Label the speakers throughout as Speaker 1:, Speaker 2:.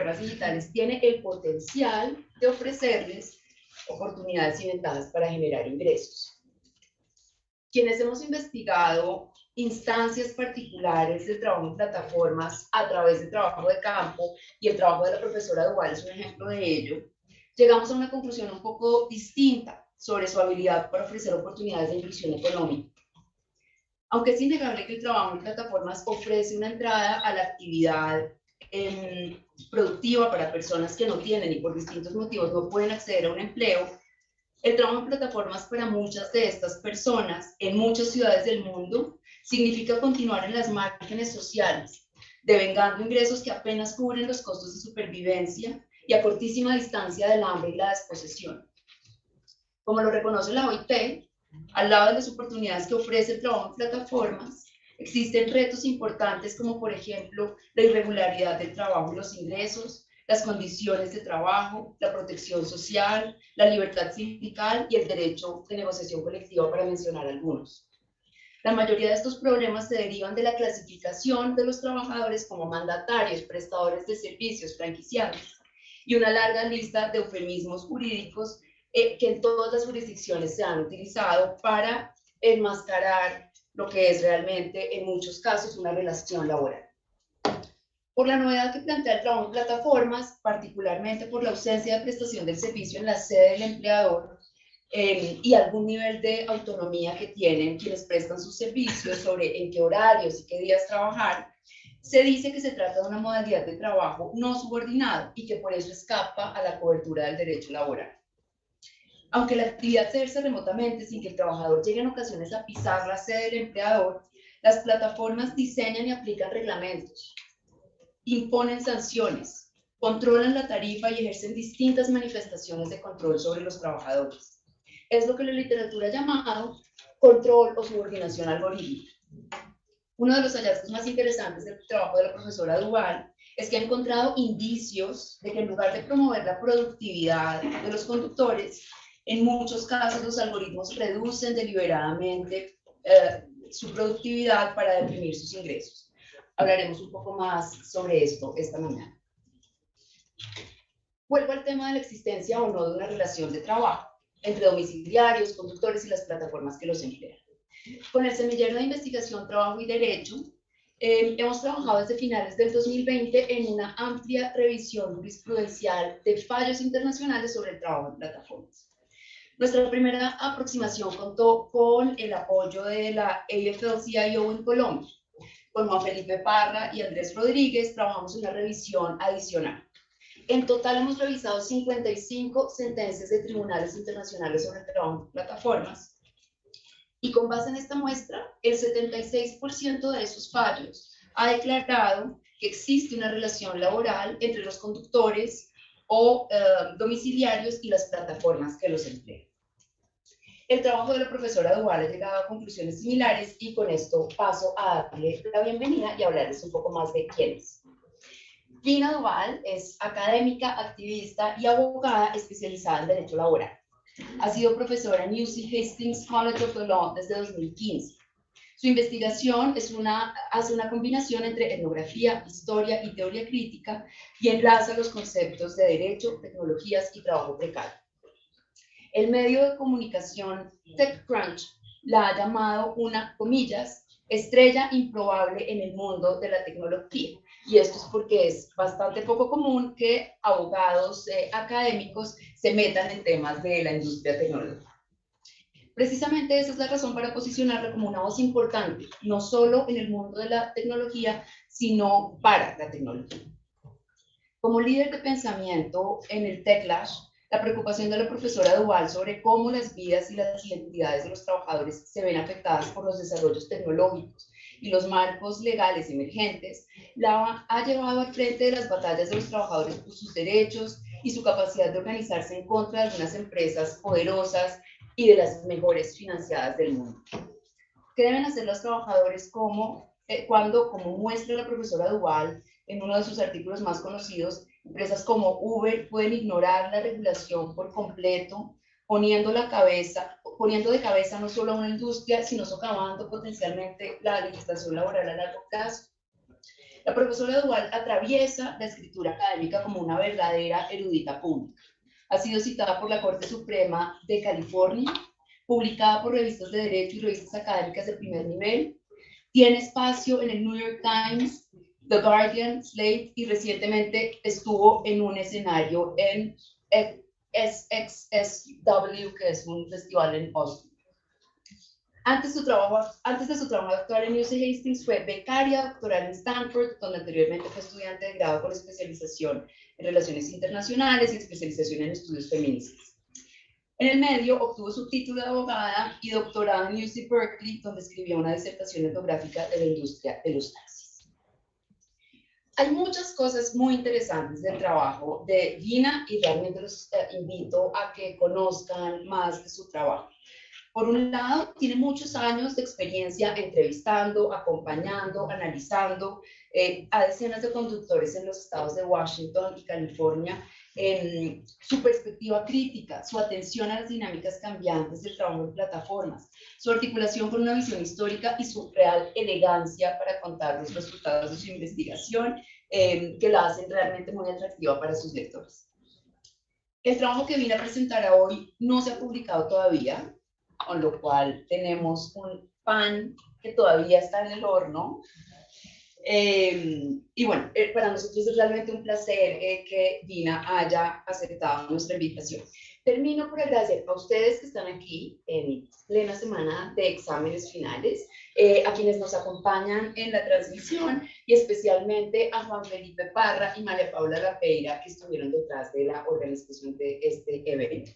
Speaker 1: plataformas digitales tiene el potencial de ofrecerles oportunidades y ventajas para generar ingresos. Quienes hemos investigado instancias particulares del trabajo en plataformas a través del trabajo de campo, y el trabajo de la profesora Duval es un ejemplo de ello, llegamos a una conclusión un poco distinta sobre su habilidad para ofrecer oportunidades de inclusión económica. Aunque es innegable que el trabajo en plataformas ofrece una entrada a la actividad productiva para personas que no tienen y por distintos motivos no pueden acceder a un empleo, el trabajo en plataformas para muchas de estas personas en muchas ciudades del mundo significa continuar en las márgenes sociales, devengando ingresos que apenas cubren los costos de supervivencia y a cortísima distancia del hambre y la desposesión. Como lo reconoce la OIT, al lado de las oportunidades que ofrece el trabajo en plataformas, existen retos importantes como, por ejemplo, la irregularidad del trabajo y los ingresos, las condiciones de trabajo, la protección social, la libertad sindical y el derecho de negociación colectiva, para mencionar algunos. La mayoría de estos problemas se derivan de la clasificación de los trabajadores como mandatarios, prestadores de servicios, franquiciados, y una larga lista de eufemismos jurídicos que en todas las jurisdicciones se han utilizado para enmascarar lo que es realmente, en muchos casos, una relación laboral. Por la novedad que plantea el trabajo en plataformas, particularmente por la ausencia de prestación del servicio en la sede del empleador y algún nivel de autonomía que tienen quienes prestan sus servicios sobre en qué horarios y qué días trabajar, se dice que se trata de una modalidad de trabajo no subordinado y que por eso escapa a la cobertura del derecho laboral. Aunque la actividad se ejerce remotamente sin que el trabajador llegue en ocasiones a pisar la sede del empleador, las plataformas diseñan y aplican reglamentos, imponen sanciones, controlan la tarifa y ejercen distintas manifestaciones de control sobre los trabajadores. Es lo que la literatura ha llamado control o subordinación algorítmica. Uno de los hallazgos más interesantes del trabajo de la profesora Duval es que ha encontrado indicios de que en lugar de promover la productividad de los conductores, en muchos casos los algoritmos reducen deliberadamente su productividad para deprimir sus ingresos. Hablaremos un poco más sobre esto esta mañana. Vuelvo al tema de la existencia o no de una relación de trabajo entre domiciliarios, conductores y las plataformas que los emplean. Con el semillero de investigación, trabajo y derecho, hemos trabajado desde finales del 2020 en una amplia revisión jurisprudencial de fallos internacionales sobre el trabajo en plataformas. Nuestra primera aproximación contó con el apoyo de la AFL-CIO en Colombia. Con Juan Felipe Parra y Andrés Rodríguez trabajamos en una revisión adicional. En total hemos revisado 55 sentencias de tribunales internacionales sobre el trabajo en plataformas, y con base en esta muestra, el 76% de esos fallos ha declarado que existe una relación laboral entre los conductores o domiciliarios y las plataformas que los emplean. El trabajo de la profesora Duval ha llegado a conclusiones similares, y con esto paso a darle la bienvenida y a hablarles un poco más de quién es. Gina Duval es académica, activista y abogada especializada en derecho laboral. Ha sido profesora en UC Hastings College of the Law desde 2015. Su investigación hace una combinación entre etnografía, historia y teoría crítica, y enlaza los conceptos de derecho, tecnologías y trabajo precario. El medio de comunicación TechCrunch la ha llamado una, comillas, estrella improbable en el mundo de la tecnología. Y esto es porque es bastante poco común que abogados académicos se metan en temas de la industria tecnológica. Precisamente esa es la razón para posicionarla como una voz importante, no solo en el mundo de la tecnología, sino para la tecnología. Como líder de pensamiento en el TechLash, la preocupación de la profesora Duval sobre cómo las vidas y las identidades de los trabajadores se ven afectadas por los desarrollos tecnológicos y los marcos legales emergentes la ha llevado al frente de las batallas de los trabajadores por sus derechos y su capacidad de organizarse en contra de algunas empresas poderosas y de las mejores financiadas del mundo. ¿Qué deben hacer los trabajadores cuando, como muestra la profesora Duval en uno de sus artículos más conocidos, empresas como Uber pueden ignorar la regulación por completo, poniendo de cabeza no solo a una industria, sino socavando potencialmente la legislación laboral a largo plazo? La profesora Dual atraviesa la escritura académica como una verdadera erudita pública. Ha sido citada por la Corte Suprema de California, publicada por revistas de derecho y revistas académicas de primer nivel, tiene espacio en el New York Times, The Guardian, Slate, y recientemente estuvo en un escenario en SXSW, que es un festival en Austin. Antes de su trabajo actual en UC Hastings, fue becaria doctoral en Stanford, donde anteriormente fue estudiante de grado con especialización en relaciones internacionales y especialización en estudios feministas. En el medio obtuvo su título de abogada y doctorado en UC Berkeley, donde escribió una disertación etnográfica de la industria de los taxis. Hay muchas cosas muy interesantes del trabajo de Dina y realmente los invito a que conozcan más de su trabajo. Por un lado, tiene muchos años de experiencia entrevistando, acompañando, analizando a decenas de conductores en los estados de Washington y California, su perspectiva crítica, su atención a las dinámicas cambiantes del trabajo en plataformas, su articulación con una visión histórica y su real elegancia para contar los resultados de su investigación, que la hacen realmente muy atractiva para sus lectores. El trabajo que vine a presentar hoy no se ha publicado todavía, con lo cual tenemos un pan que todavía está en el horno. Y bueno, para nosotros es realmente un placer que Dina haya aceptado nuestra invitación. Termino por agradecer a ustedes que están aquí en plena semana de exámenes finales, a quienes nos acompañan en la transmisión y especialmente a Juan Felipe Parra y María Paula Lapeira, que estuvieron detrás de la organización de este evento.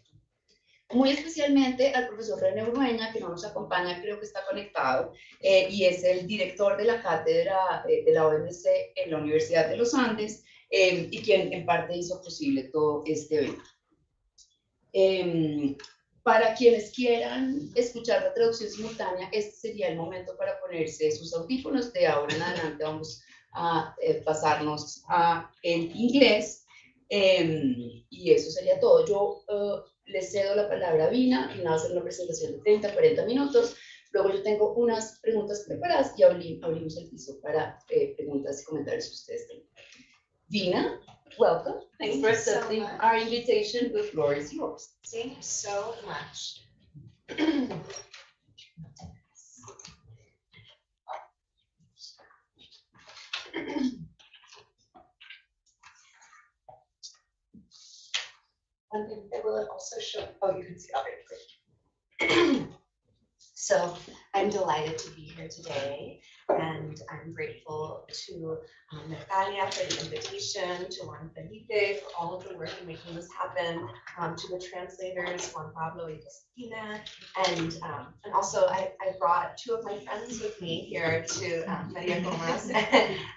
Speaker 1: Muy especialmente al profesor René Urrueña, que no nos acompaña, creo que está conectado, y es el director de la cátedra de la OMC en la Universidad de los Andes, y quien en parte hizo posible todo este evento. Para quienes quieran escuchar la traducción simultánea, este sería el momento para ponerse sus audífonos. De ahora en adelante vamos a pasarnos a el inglés, y eso sería todo. Yo les cedo la palabra a Vina. Vina va a hacer una presentación de 30 a 40 minutos. Luego yo tengo unas preguntas preparadas y abrimos el piso para preguntas y comentarios que ustedes tengan. Vina, welcome. Thanks for accepting our invitation. The floor is yours.
Speaker 2: Thank you so much. And it will also show, oh, you can see already, great. So I'm delighted to be here today, and I'm grateful to Natalia for the invitation, to Juan Felipe for all of the work in making this happen, to the translators, Juan Pablo y Cristina, and also I brought two of my friends with me here to Maria Gomez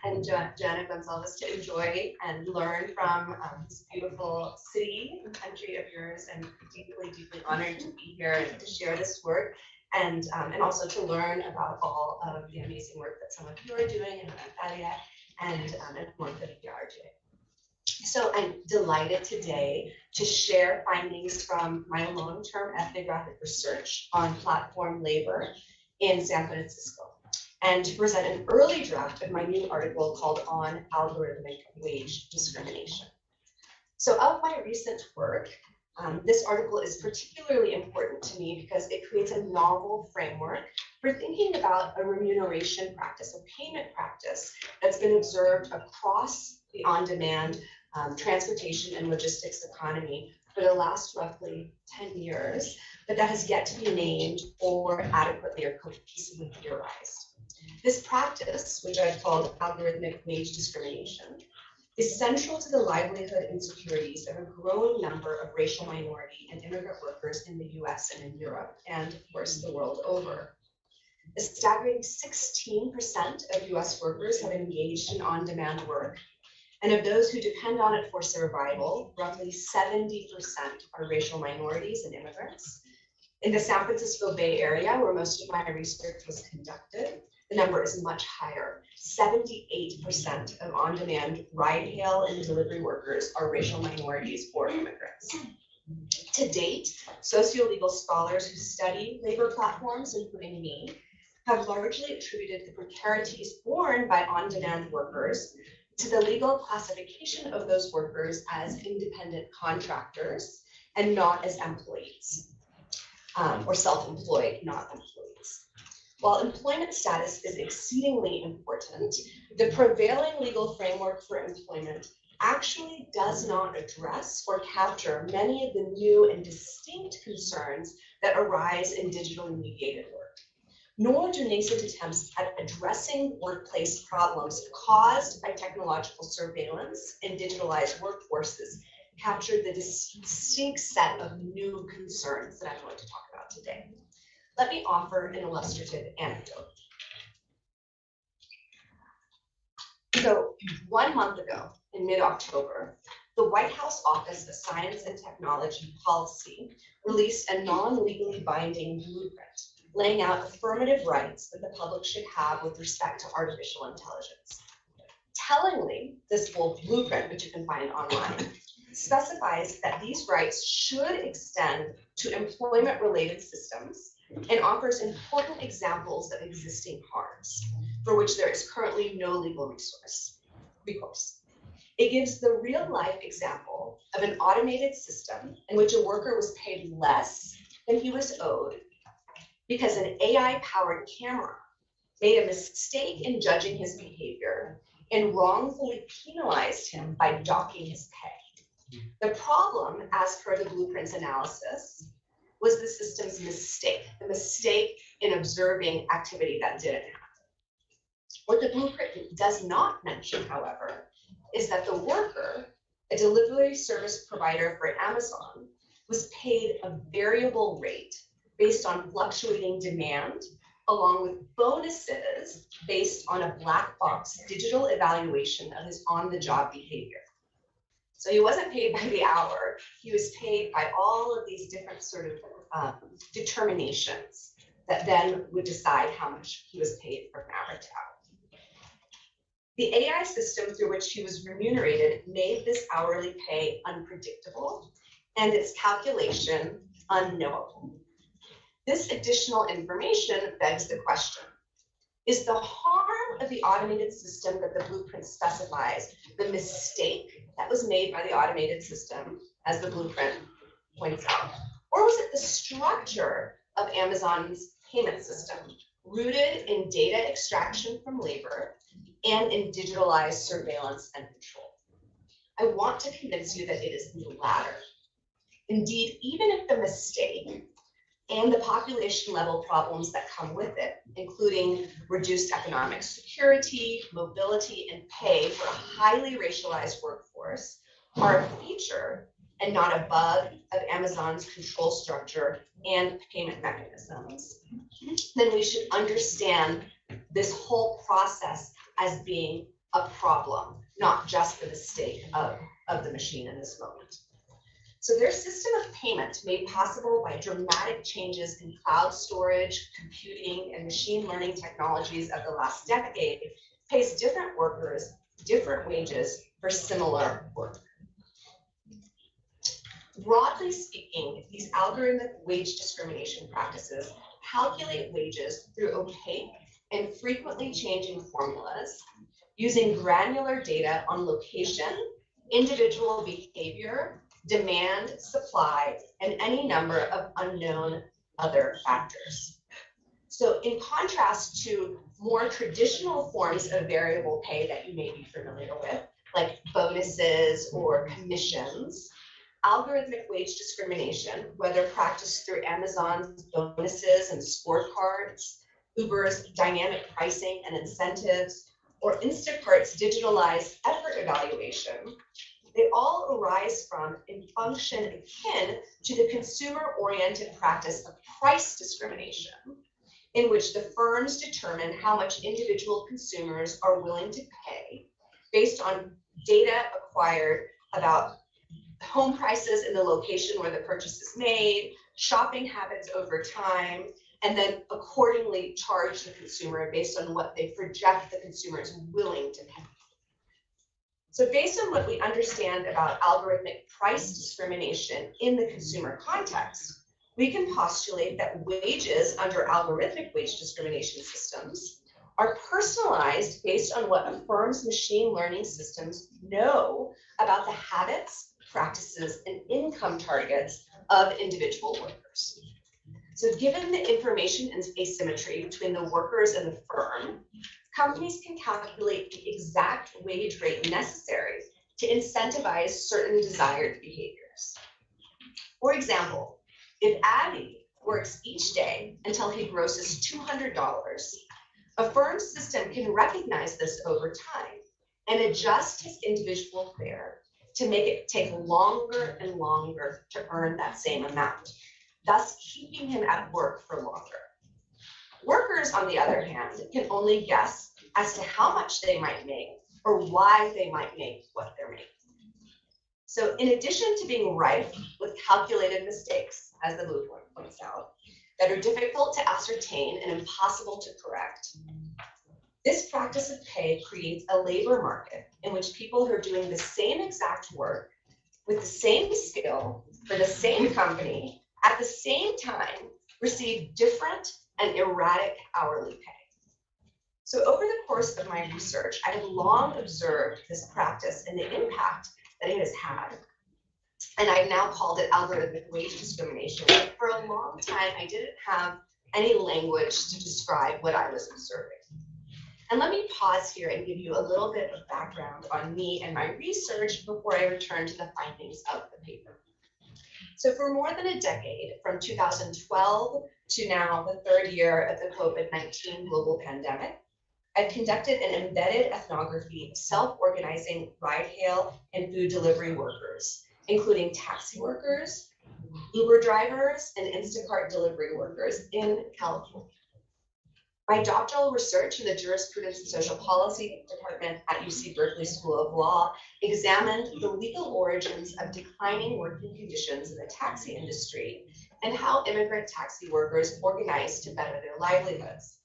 Speaker 2: and Joanna Gonzalez to enjoy and learn from this beautiful city and country of yours, and deeply, deeply honored to be here and to share this work. And also to learn about all of the amazing work that some of you are doing, and Natalia and Juan Felipe are doing. So I'm delighted today to share findings from my long-term ethnographic research on platform labor in San Francisco, and to present an early draft of my new article called On Algorithmic Wage Discrimination. So of my recent work, this article is particularly important to me because it creates a novel framework for thinking about a remuneration practice, a payment practice that's been observed across the on-demand transportation and logistics economy for the last roughly 10 years, but that has yet to be named or adequately or cohesively theorized. This practice, which I've called algorithmic wage discrimination, is central to the livelihood insecurities of a growing number of racial minority and immigrant workers in the US and in Europe, and of course the world over. A staggering 16% of US workers have engaged in on-demand work, and of those who depend on it for survival, roughly 70% are racial minorities and immigrants. In the San Francisco Bay Area, where most of my research was conducted, the number is much higher. 78% of on-demand ride-hail and delivery workers are racial minorities or immigrants. To date, socio-legal scholars who study labor platforms, including me, have largely attributed the precarities borne by on-demand workers to the legal classification of those workers as independent contractors and not as employees, or self-employed, not employees. While employment status is exceedingly important, the prevailing legal framework for employment actually does not address or capture many of the new and distinct concerns that arise in digitally mediated work, nor do nascent attempts at addressing workplace problems caused by technological surveillance and digitalized workforces capture the distinct set of new concerns that I'm going to talk about today. Let me offer an illustrative anecdote. So 1 month ago, in mid-October, the White House Office of Science and Technology Policy released a non-legally binding blueprint laying out affirmative rights that the public should have with respect to artificial intelligence. Tellingly, this full blueprint, which you can find online, specifies that these rights should extend to employment-related systems and offers important examples of existing harms for which there is currently no legal recourse. It gives the real-life example of an automated system in which a worker was paid less than he was owed because an AI-powered camera made a mistake in judging his behavior and wrongfully penalized him by docking his pay. The problem, as per the blueprint's analysis, was the system's mistake, the mistake in observing activity that didn't happen. What the blueprint does not mention, however, is that the worker, a delivery service provider for Amazon, was paid a variable rate based on fluctuating demand, along with bonuses based on a black box digital evaluation of his on-the-job behavior. So he wasn't paid by the hour, he was paid by all of these different sort of determinations that then would decide how much he was paid from hour to hour. The AI system through which he was remunerated made this hourly pay unpredictable and its calculation unknowable. This additional information begs the question: is the harm of the automated system that the blueprint specifies the mistake that was made by the automated system, as the blueprint points out? Or was it the structure of Amazon's payment system, rooted in data extraction from labor and in digitalized surveillance and control? I want to convince you that it is the latter. Indeed, even if the mistake and the population level problems that come with it, including reduced economic security, mobility, and pay for a highly racialized workforce, are a feature and not a bug of Amazon's control structure and payment mechanisms, then we should understand this whole process as being a problem, not just the mistake of the machine in this moment. So their system of payment, made possible by dramatic changes in cloud storage, computing, and machine learning technologies of the last decade, pays different workers different wages for similar work. Broadly speaking, these algorithmic wage discrimination practices calculate wages through opaque and frequently changing formulas, using granular data on location, individual behavior, demand, supply, and any number of unknown other factors. So in contrast to more traditional forms of variable pay that you may be familiar with, like bonuses or commissions, algorithmic wage discrimination, whether practiced through Amazon's bonuses and scorecards, Uber's dynamic pricing and incentives, or Instacart's digitalized effort evaluation, they all arise from and function akin to the consumer-oriented practice of price discrimination, in which the firms determine how much individual consumers are willing to pay based on data acquired about home prices in the location where the purchase is made, shopping habits over time, and then accordingly charge the consumer based on what they project the consumer is willing to pay. So based on what we understand about algorithmic price discrimination in the consumer context, we can postulate that wages under algorithmic wage discrimination systems are personalized based on what a firm's machine learning systems know about the habits, practices, and income targets of individual workers. So given the information asymmetry between the workers and the firm, companies can calculate the exact wage rate necessary to incentivize certain desired behaviors. For example, if Abby works each day until he grosses $200, a firm's system can recognize this over time and adjust his individual fare to make it take longer and longer to earn that same amount, thus keeping him at work for longer. Workers, on the other hand, can only guess as to how much they might make or why they might make what they're making. So in addition to being rife with calculated mistakes, as the blue point points out, that are difficult to ascertain and impossible to correct, this practice of pay creates a labor market in which people who are doing the same exact work with the same skill for the same company at the same time receive different and erratic hourly pay. So over the course of my research, I have long observed this practice and the impact that it has had. And I've now called it algorithmic wage discrimination. But for a long time, I didn't have any language to describe what I was observing. And let me pause here and give you a little bit of background on me and my research before I return to the findings of the paper. So for more than a decade, from 2012 to now the third year of the COVID-19 global pandemic, I've conducted an embedded ethnography of self-organizing ride-hail and food delivery workers, including taxi workers, Uber drivers, and Instacart delivery workers in California. My doctoral research in the Jurisprudence and Social Policy Department at UC Berkeley School of Law examined the legal origins of declining working conditions in the taxi industry and how immigrant taxi workers organized to better their livelihoods.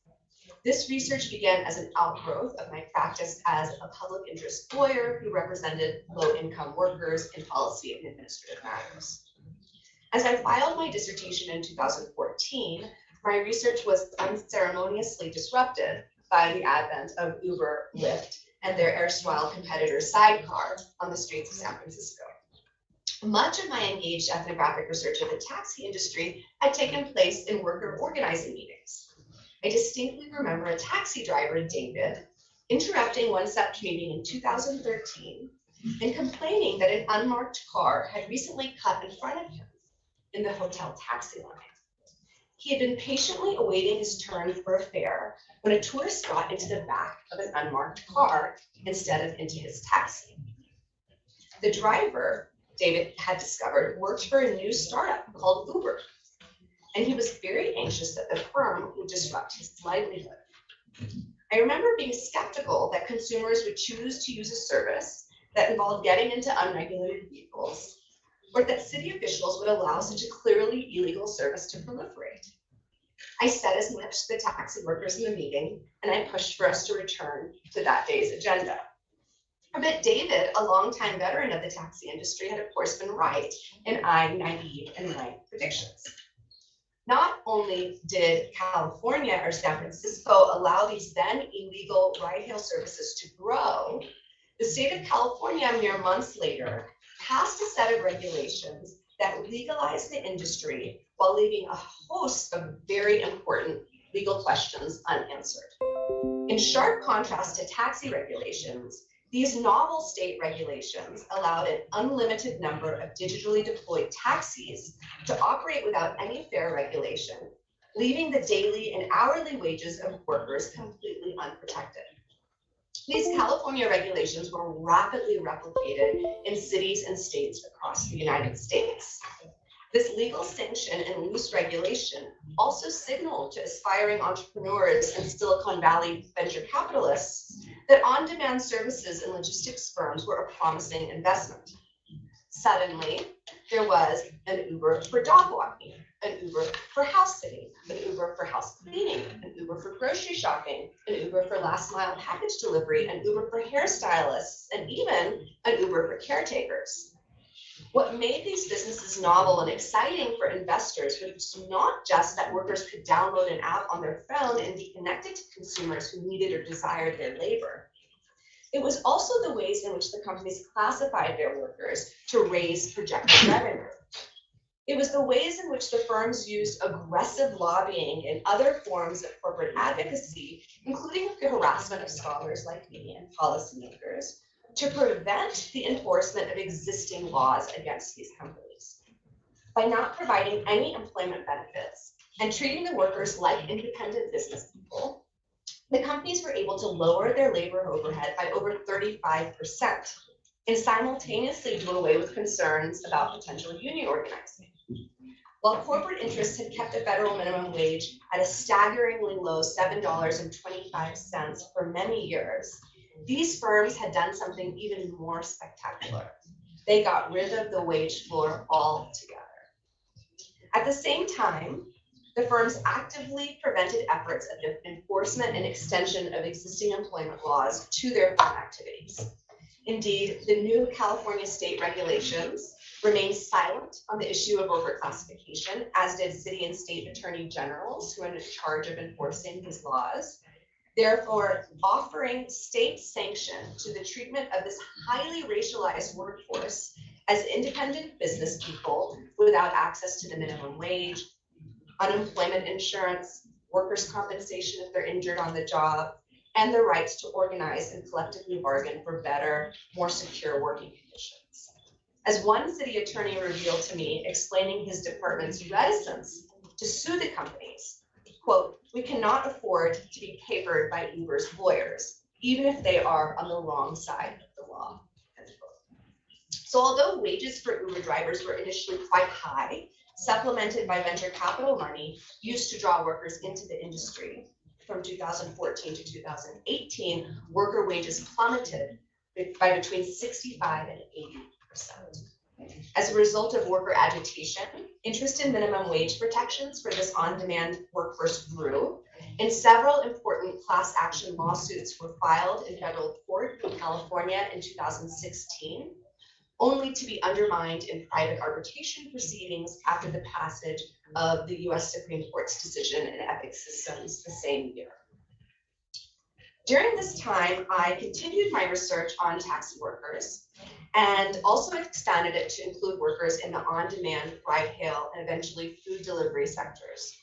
Speaker 2: This research began as an outgrowth of my practice as a public interest lawyer who represented low-income workers in policy and administrative matters. As I filed my dissertation in 2014, my research was unceremoniously disrupted by the advent of Uber, Lyft, and their erstwhile competitor Sidecar on the streets of San Francisco. Much of my engaged ethnographic research of the taxi industry had taken place in worker organizing meetings. I distinctly remember a taxi driver, David, interrupting one such meeting in 2013 and complaining that an unmarked car had recently cut in front of him in the hotel taxi line. He had been patiently awaiting his turn for a fare when a tourist got into the back of an unmarked car instead of into his taxi. The driver, David had discovered, worked for a new startup called Uber, and he was very anxious that the firm would disrupt his livelihood. I remember being skeptical that consumers would choose to use a service that involved getting into unregulated vehicles, or that city officials would allow such a clearly illegal service to proliferate. I said as much to the taxi workers in the meeting, and I pushed for us to return to that day's agenda. But David, a longtime veteran of the taxi industry, had of course been right, and I naive in my predictions. Not only did California or San Francisco allow these then illegal ride-hail services to grow, the state of California, mere months later, passed a set of regulations that legalized the industry while leaving a host of very important legal questions unanswered. In sharp contrast to taxi regulations, these novel state regulations allowed an unlimited number of digitally deployed taxis to operate without any fare regulation, leaving the daily and hourly wages of workers completely unprotected. These California regulations were rapidly replicated in cities and states across the United States. This legal sanction and loose regulation also signaled to aspiring entrepreneurs and Silicon Valley venture capitalists that on-demand services and logistics firms were a promising investment. Suddenly, there was an Uber for dog walking, an Uber for house sitting, an Uber for house cleaning, an Uber for grocery shopping, an Uber for last mile package delivery, an Uber for hairstylists, and even an Uber for caretakers. What made these businesses novel and exciting for investors was not just that workers could download an app on their phone and be connected to consumers who needed or desired their labor. It was also the ways in which the companies classified their workers to raise projected revenue. It was the ways in which the firms used aggressive lobbying and other forms of corporate advocacy, including the harassment of scholars like me and policymakers, to prevent the enforcement of existing laws against these companies. By not providing any employment benefits and treating the workers like independent business people, the companies were able to lower their labor overhead by over 35% and simultaneously do away with concerns about potential union organizing. While corporate interests had kept the federal minimum wage at a staggeringly low $7.25 for many years, these firms had done something even more spectacular. They got rid of the wage floor altogether. At the same time, the firms actively prevented efforts of enforcement and extension of existing employment laws to their firm activities. Indeed, the new California state regulations remained silent on the issue of worker classification, as did city and state attorney generals who are in charge of enforcing these laws, therefore offering state sanction to the treatment of this highly racialized workforce as independent business people without access to the minimum wage, unemployment insurance, workers' compensation if they're injured on the job, and the rights to organize and collectively bargain for better, more secure working conditions. As one city attorney revealed to me, explaining his department's reticence to sue the companies, quote, "We cannot afford to be papered by Uber's lawyers, even if they are on the wrong side of the law." End quote. So although wages for Uber drivers were initially quite high, supplemented by venture capital money used to draw workers into the industry, from 2014 to 2018, worker wages plummeted by between 65 and 80%. As a result of worker agitation, interest in minimum wage protections for this on-demand workforce grew, and several important class action lawsuits were filed in federal court in California in 2016, only to be undermined in private arbitration proceedings after the passage of the US Supreme Court's decision in Epic Systems the same year. During this time, I continued my research on taxi workers and also expanded it to include workers in the on-demand, ride-hail, and eventually food delivery sectors.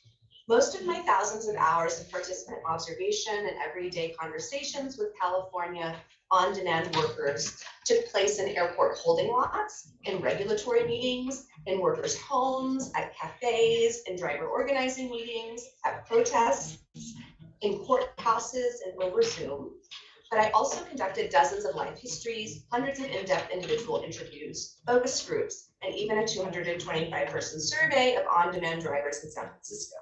Speaker 2: Most of my thousands of hours of participant observation and everyday conversations with California on-demand workers took place in airport holding lots, in regulatory meetings, in workers' homes, at cafes, in driver organizing meetings, at protests, in courthouses, and over Zoom. But I also conducted dozens of life histories, hundreds of in-depth individual interviews, focus groups, and even a 225-person survey of on-demand drivers in San Francisco.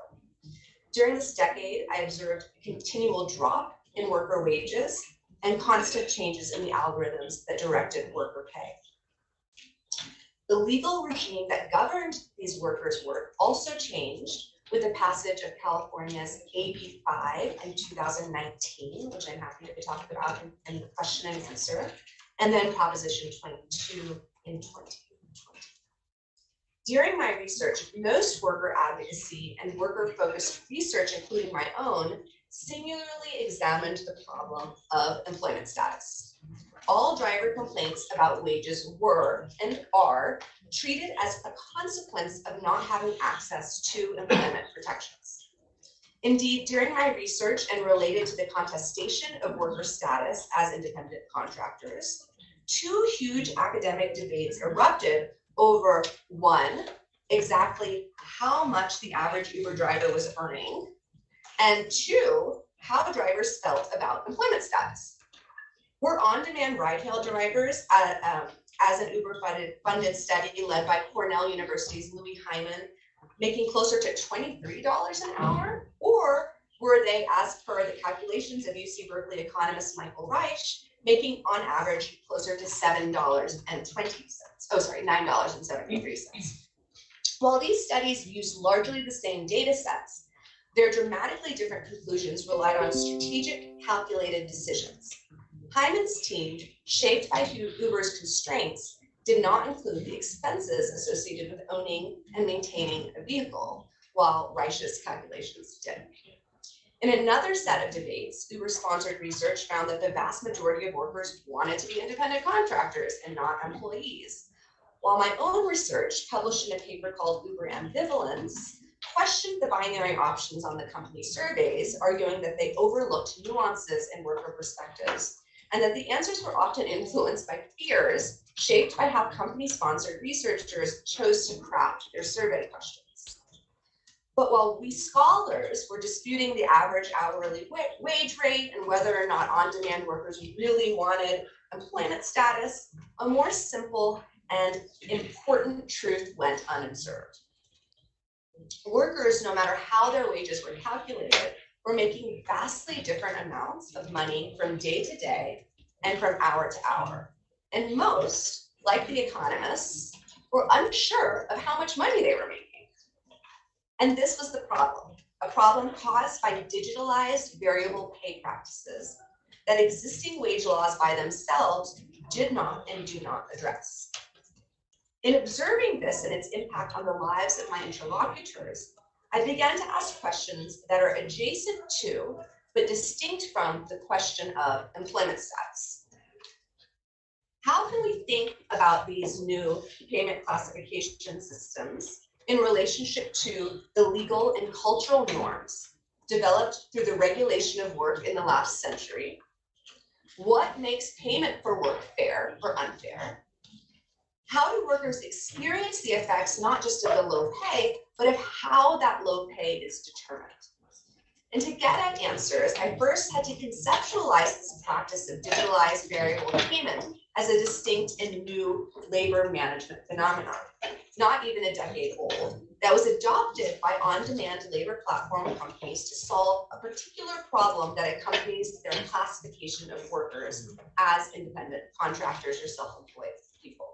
Speaker 2: During this decade, I observed a continual drop in worker wages and constant changes in the algorithms that directed worker pay. The legal regime that governed these workers' work also changed with the passage of California's AB 5 in 2019, which I'm happy to talk about in the question and answer, and then Proposition 22 in 2020. During my research, most worker advocacy and worker-focused research, including my own, singularly examined the problem of employment status. All driver complaints about wages were and are treated as a consequence of not having access to employment protections. Indeed, during my research and related to the contestation of worker status as independent contractors, two huge academic debates erupted over, one, exactly how much the average Uber driver was earning, and two, how drivers felt about employment status. Were on-demand ride-hail drivers, as an Uber-funded study led by Cornell University's Louis Hyman, making closer to $23 an hour? Or were they, as per the calculations of UC Berkeley economist Michael Reich, making on average closer to $9.73. While these studies used largely the same data sets, their dramatically different conclusions relied on strategic, calculated decisions. Hyman's team, shaped by Uber's constraints, did not include the expenses associated with owning and maintaining a vehicle, while Reich's calculations did. In another set of debates, Uber-sponsored research found that the vast majority of workers wanted to be independent contractors and not employees, while my own research, published in a paper called Uber Ambivalence, questioned the binary options on the company surveys, arguing that they overlooked nuances in worker perspectives, and that the answers were often influenced by fears shaped by how company-sponsored researchers chose to craft their survey questions. But while we scholars were disputing the average hourly wage rate and whether or not on-demand workers really wanted employment status, a more simple and important truth went unobserved. Workers, no matter how their wages were calculated, were making vastly different amounts of money from day to day and from hour to hour. And most, like the economists, were unsure of how much money they were making. And this was the problem, a problem caused by digitalized variable pay practices that existing wage laws by themselves did not and do not address. In observing this and its impact on the lives of my interlocutors, I began to ask questions that are adjacent to, but distinct from, the question of employment status. How can we think about these new payment classification systems in relationship to the legal and cultural norms developed through the regulation of work in the last century? What makes payment for work fair or unfair? How do workers experience the effects not just of the low pay, but of how that low pay is determined? And to get at answers, I first had to conceptualize this practice of digitalized variable payment as a distinct and new labor management phenomenon, not even a decade old, that was adopted by on-demand labor platform companies to solve a particular problem that accompanies their classification of workers as independent contractors or self-employed people.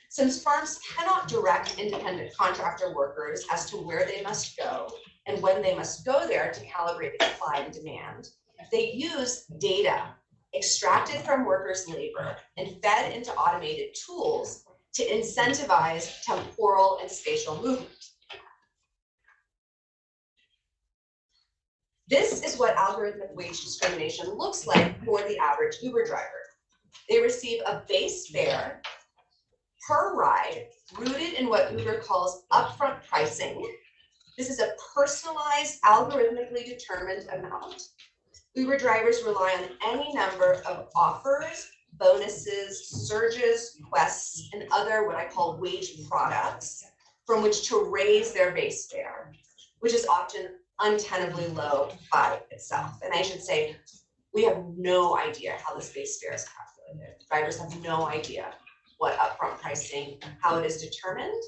Speaker 2: Since firms cannot direct independent contractor workers as to where they must go and when they must go there to calibrate supply and demand, they use data extracted from workers' labor and fed into automated tools to incentivize temporal and spatial movement. This is what algorithmic wage discrimination looks like for the average Uber driver. They receive a base fare per ride rooted in what Uber calls upfront pricing. This is a personalized, algorithmically determined amount. Uber drivers rely on any number of offers, bonuses, surges, quests, and other what I call wage products from which to raise their base fare, which is often untenably low by itself. And I should say, we have no idea how this base fare is calculated. Drivers have no idea what upfront pricing, how it is determined,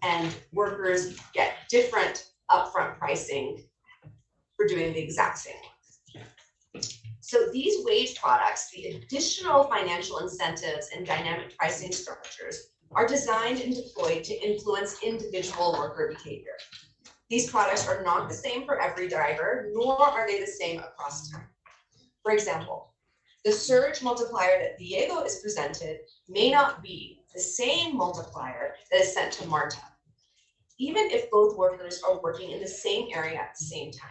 Speaker 2: and workers get different upfront pricing for doing the exact same work. So these wage products, the additional financial incentives and dynamic pricing structures, are designed and deployed to influence individual worker behavior. These products are not the same for every driver, nor are they the same across time. For example, the surge multiplier that Diego is presented may not be the same multiplier that is sent to Marta, even if both workers are working in the same area at the same time.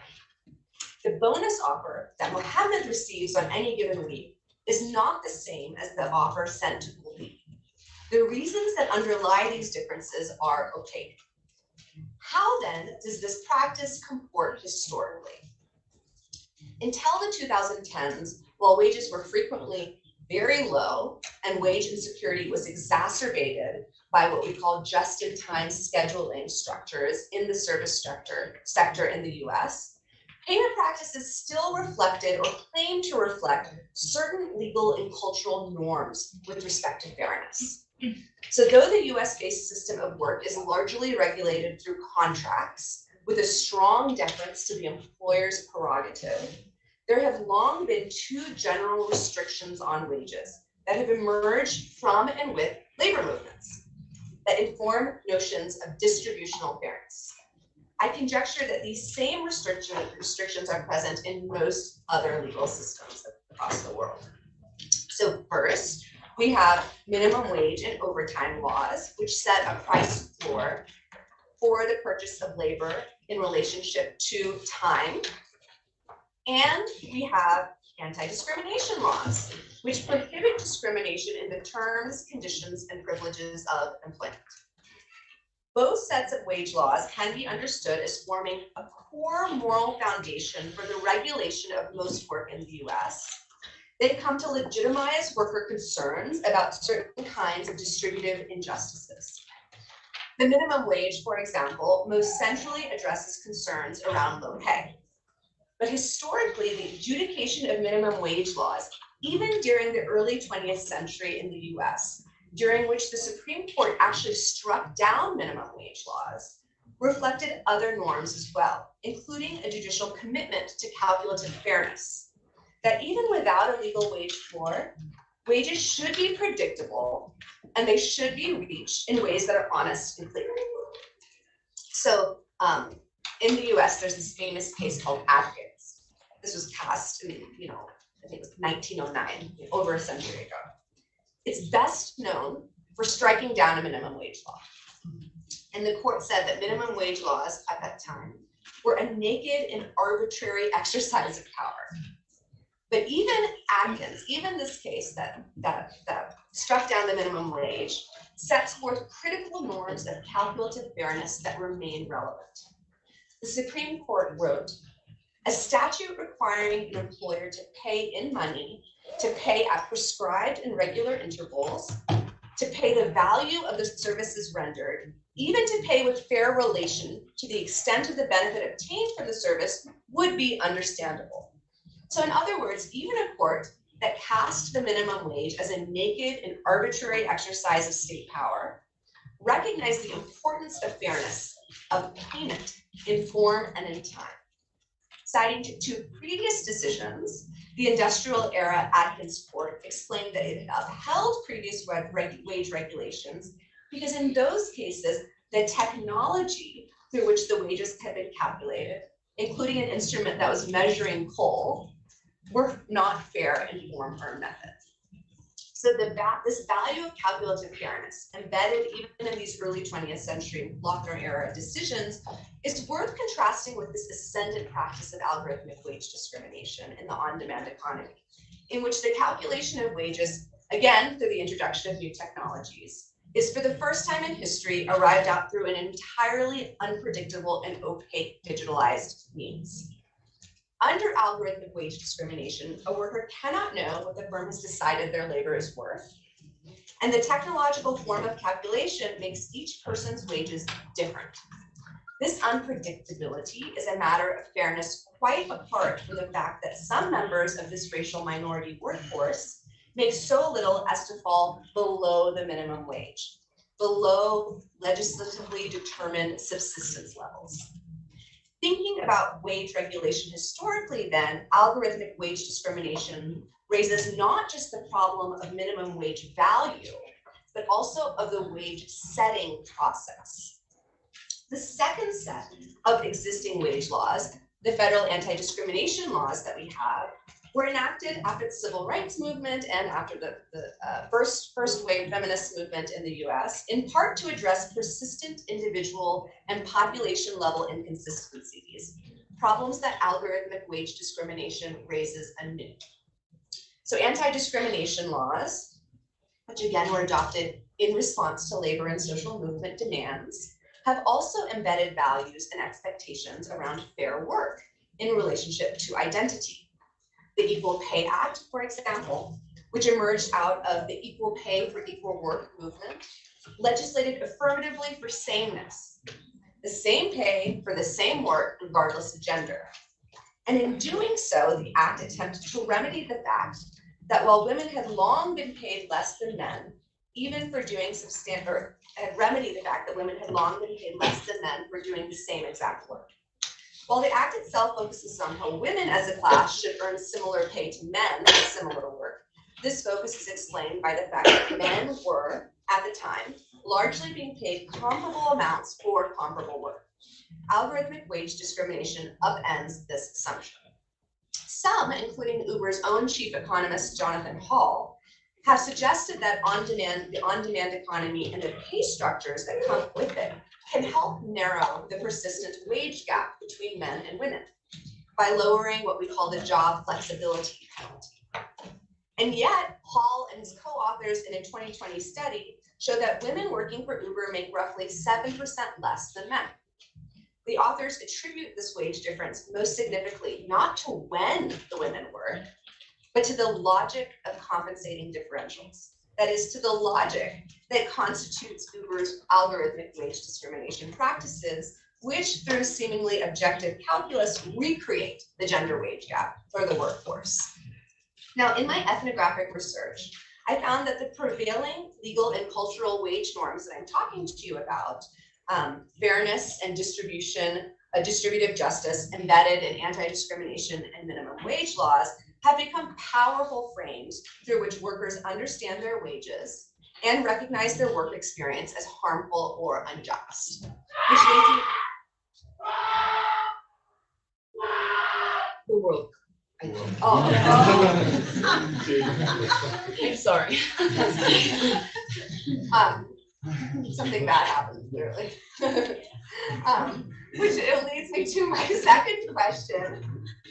Speaker 2: The bonus offer that Mohammed receives on any given week is not the same as the offer sent to Goldie. The reasons that underlie these differences are opaque. How then does this practice comport historically? Until the 2010s, while wages were frequently very low and wage insecurity was exacerbated by what we call just-in-time scheduling structures in the service sector in the US, payment practices still reflected or claimed to reflect certain legal and cultural norms with respect to fairness. So though the US-based system of work is largely regulated through contracts with a strong deference to the employer's prerogative, there have long been two general restrictions on wages that have emerged from and with labor movements that inform notions of distributional fairness. I conjecture that these same restrictions are present in most other legal systems across the world. So first, We have minimum wage and overtime laws, which set a price floor for the purchase of labor in relationship to time. And we have anti-discrimination laws, which prohibit discrimination in the terms, conditions, and privileges of employment. Both sets of wage laws can be understood as forming a core moral foundation for the regulation of most work in the US. They come to legitimize worker concerns about certain kinds of distributive injustices. The minimum wage, for example, most centrally addresses concerns around low pay. But historically, the adjudication of minimum wage laws, even during the early 20th century in the US, during which the Supreme Court actually struck down minimum wage laws, reflected other norms as well, including a judicial commitment to calculative fairness, that even without a legal wage floor, wages should be predictable and they should be reached in ways that are honest and clear. So in the US, there's this famous case called Adkins. This was passed in, I think it was 1909, over a century ago. It's best known for striking down a minimum wage law. And the court said that minimum wage laws at that time were a naked and arbitrary exercise of power. But even Adkins, even this case that struck down the minimum wage, sets forth critical norms of calculative fairness that remain relevant. The Supreme Court wrote, a statute requiring an employer to pay in money, to pay at prescribed and regular intervals, to pay the value of the services rendered, even to pay with fair relation to the extent of the benefit obtained from the service would be understandable. So in other words, even a court that cast the minimum wage as a naked and arbitrary exercise of state power recognized the importance of fairness, of payment in form and in time. Citing two previous decisions, the industrial era Adkins court explained that it upheld previous wage regulations because in those cases, the technology through which the wages had been calculated, including an instrument that was measuring coal, were not fair in form or method. So this value of calculative fairness, embedded even in these early 20th century Lochner era decisions, is worth contrasting with this ascendant practice of algorithmic wage discrimination in the on-demand economy, in which the calculation of wages, again through the introduction of new technologies, is for the first time in history arrived at through an entirely unpredictable and opaque digitalized means. Under algorithmic wage discrimination, a worker cannot know what the firm has decided their labor is worth. And the technological form of calculation makes each person's wages different. This unpredictability is a matter of fairness quite apart from the fact that some members of this racial minority workforce make so little as to fall below the minimum wage, below legislatively determined subsistence levels. Thinking about wage regulation historically, then, algorithmic wage discrimination raises not just the problem of minimum wage value, but also of the wage setting process. The second set of existing wage laws, the federal anti-discrimination laws that we have, were enacted after the civil rights movement and after the first wave feminist movement in the US, in part to address persistent individual and population level inconsistencies, problems that algorithmic wage discrimination raises anew. So anti-discrimination laws, which again were adopted in response to labor and social movement demands, have also embedded values and expectations around fair work in relationship to identity. The Equal Pay Act, for example, which emerged out of the equal pay for equal work movement, legislated affirmatively for sameness, the same pay for the same work regardless of gender. And in doing so, the act attempted to remedy the fact that while women had long been paid less than men, even for doing remedy the fact that women had long been paid less than men for doing the same exact work. While the act itself focuses on how women as a class should earn similar pay to men for similar work, this focus is explained by the fact that men were, at the time, largely being paid comparable amounts for comparable work. Algorithmic wage discrimination upends this assumption. Some, including Uber's own chief economist, Jonathan Hall, have suggested that the on-demand economy and the pay structures that come with it can help narrow the persistent wage gap between men and women by lowering what we call the job flexibility penalty. And yet, Hall and his co-authors in a 2020 study show that women working for Uber make roughly 7% less than men. The authors attribute this wage difference most significantly not to when the women work, but to the logic of compensating differentials. That is, to the logic that constitutes Uber's algorithmic wage discrimination practices, which through seemingly objective calculus recreate the gender wage gap for the workforce. Now, in my ethnographic research, I found that the prevailing legal and cultural wage norms that I'm talking to you about, fairness and distribution, distributive justice embedded in anti-discrimination and minimum wage laws, have become powerful frames through which workers understand their wages and recognize their work experience as harmful or unjust.
Speaker 1: The world.
Speaker 2: Oh.
Speaker 1: I'm sorry.
Speaker 2: Something bad happened, clearly. Which leads me to my second question.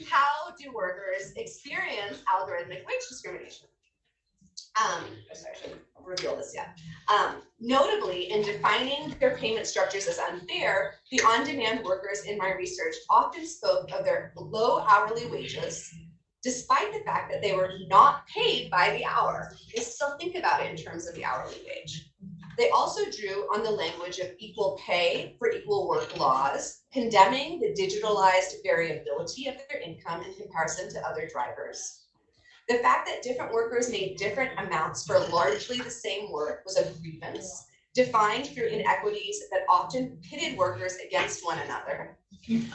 Speaker 2: How do workers experience algorithmic wage discrimination? Sorry, I shouldn't reveal this yet. Notably, in defining their payment structures as unfair, the on-demand workers in my research often spoke of their low hourly wages, despite the fact that they were not paid by the hour. They still think about it in terms of the hourly wage. They also drew on the language of equal pay for equal work laws, condemning the digitalized variability of their income in comparison to other drivers. The fact that different workers made different amounts for largely the same work was a grievance, defined through inequities that often pitted workers against one another,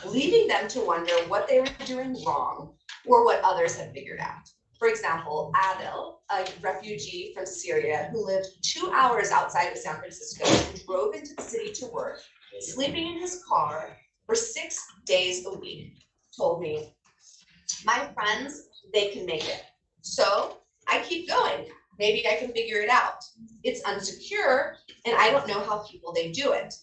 Speaker 2: leaving them to wonder what they were doing wrong or what others had figured out. For example, Adil, a refugee from Syria who lived 2 hours outside of San Francisco and drove into the city to work, sleeping in his car for 6 days a week, told me, "My friends, they can make it. So I keep going. Maybe I can figure it out. It's unsecure, and I don't know how they do it.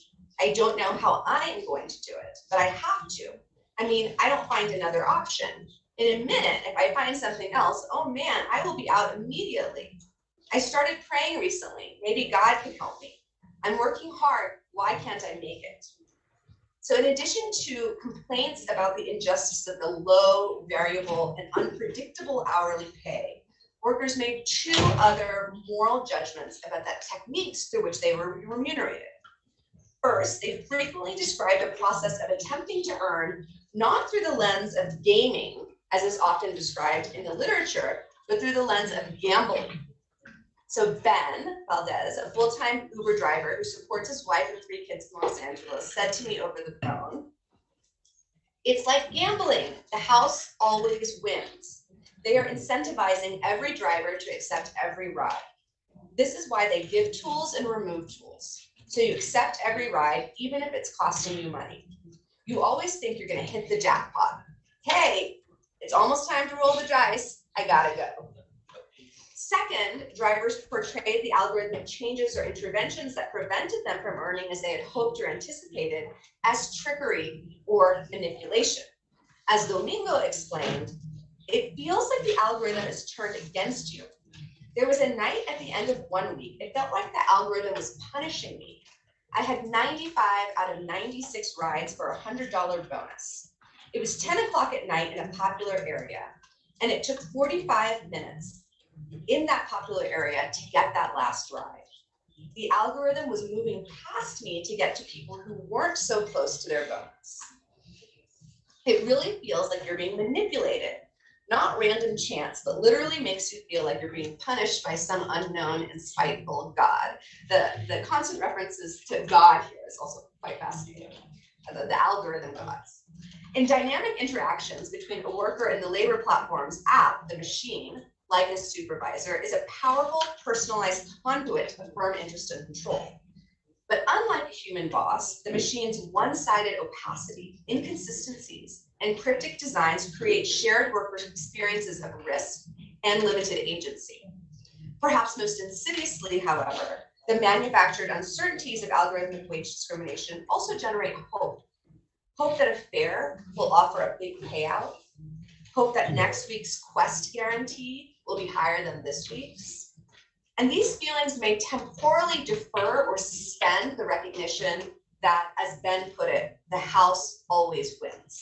Speaker 2: I don't know how I am going to do it, but I have to. I mean, I don't find another option. In a minute, if I find something else, oh man, I will be out immediately. I started praying recently. Maybe God can help me. I'm working hard. Why can't I make it?" So in addition to complaints about the injustice of the low, variable, and unpredictable hourly pay, workers made 2 other moral judgments about the techniques through which they were remunerated. First, they frequently described the process of attempting to earn not through the lens of gaming, as is often described in the literature, but through the lens of gambling. So Ben Valdez, a full-time Uber driver who supports his wife and 3 kids in Los Angeles, said to me over the phone, "It's like gambling. The house always wins. They are incentivizing every driver to accept every ride. This is why they give tools and remove tools. So you accept every ride, even if it's costing you money. You always think you're going to hit the jackpot. Hey, it's almost time to roll the dice. I gotta go." Second, drivers portrayed the algorithmic changes or interventions that prevented them from earning as they had hoped or anticipated as trickery or manipulation. As Domingo explained, it feels like the algorithm is turned against you. There was a night at the end of one week, it felt like the algorithm was punishing me. I had 95 out of 96 rides for a $100 bonus. It was 10 o'clock at night in a popular area, and it took 45 minutes in that popular area to get that last ride. The algorithm was moving past me to get to people who weren't so close to their bonus. It really feels like you're being manipulated, not random chance, but literally makes you feel like you're being punished by some unknown and spiteful God. The constant references to God here is also quite fascinating. The algorithm gods. In dynamic interactions between a worker and the labor platform's app, the machine, like a supervisor, is a powerful, personalized conduit of firm interest and control. But unlike a human boss, the machine's one-sided opacity, inconsistencies, and cryptic designs create shared worker experiences of risk and limited agency. Perhaps most insidiously, however, the manufactured uncertainties of algorithmic wage discrimination also generate hope. Hope that a fair will offer a big payout. Hope that next week's Quest guarantee will be higher than this week's. And these feelings may temporally defer or suspend the recognition that, as Ben put it, the house always wins.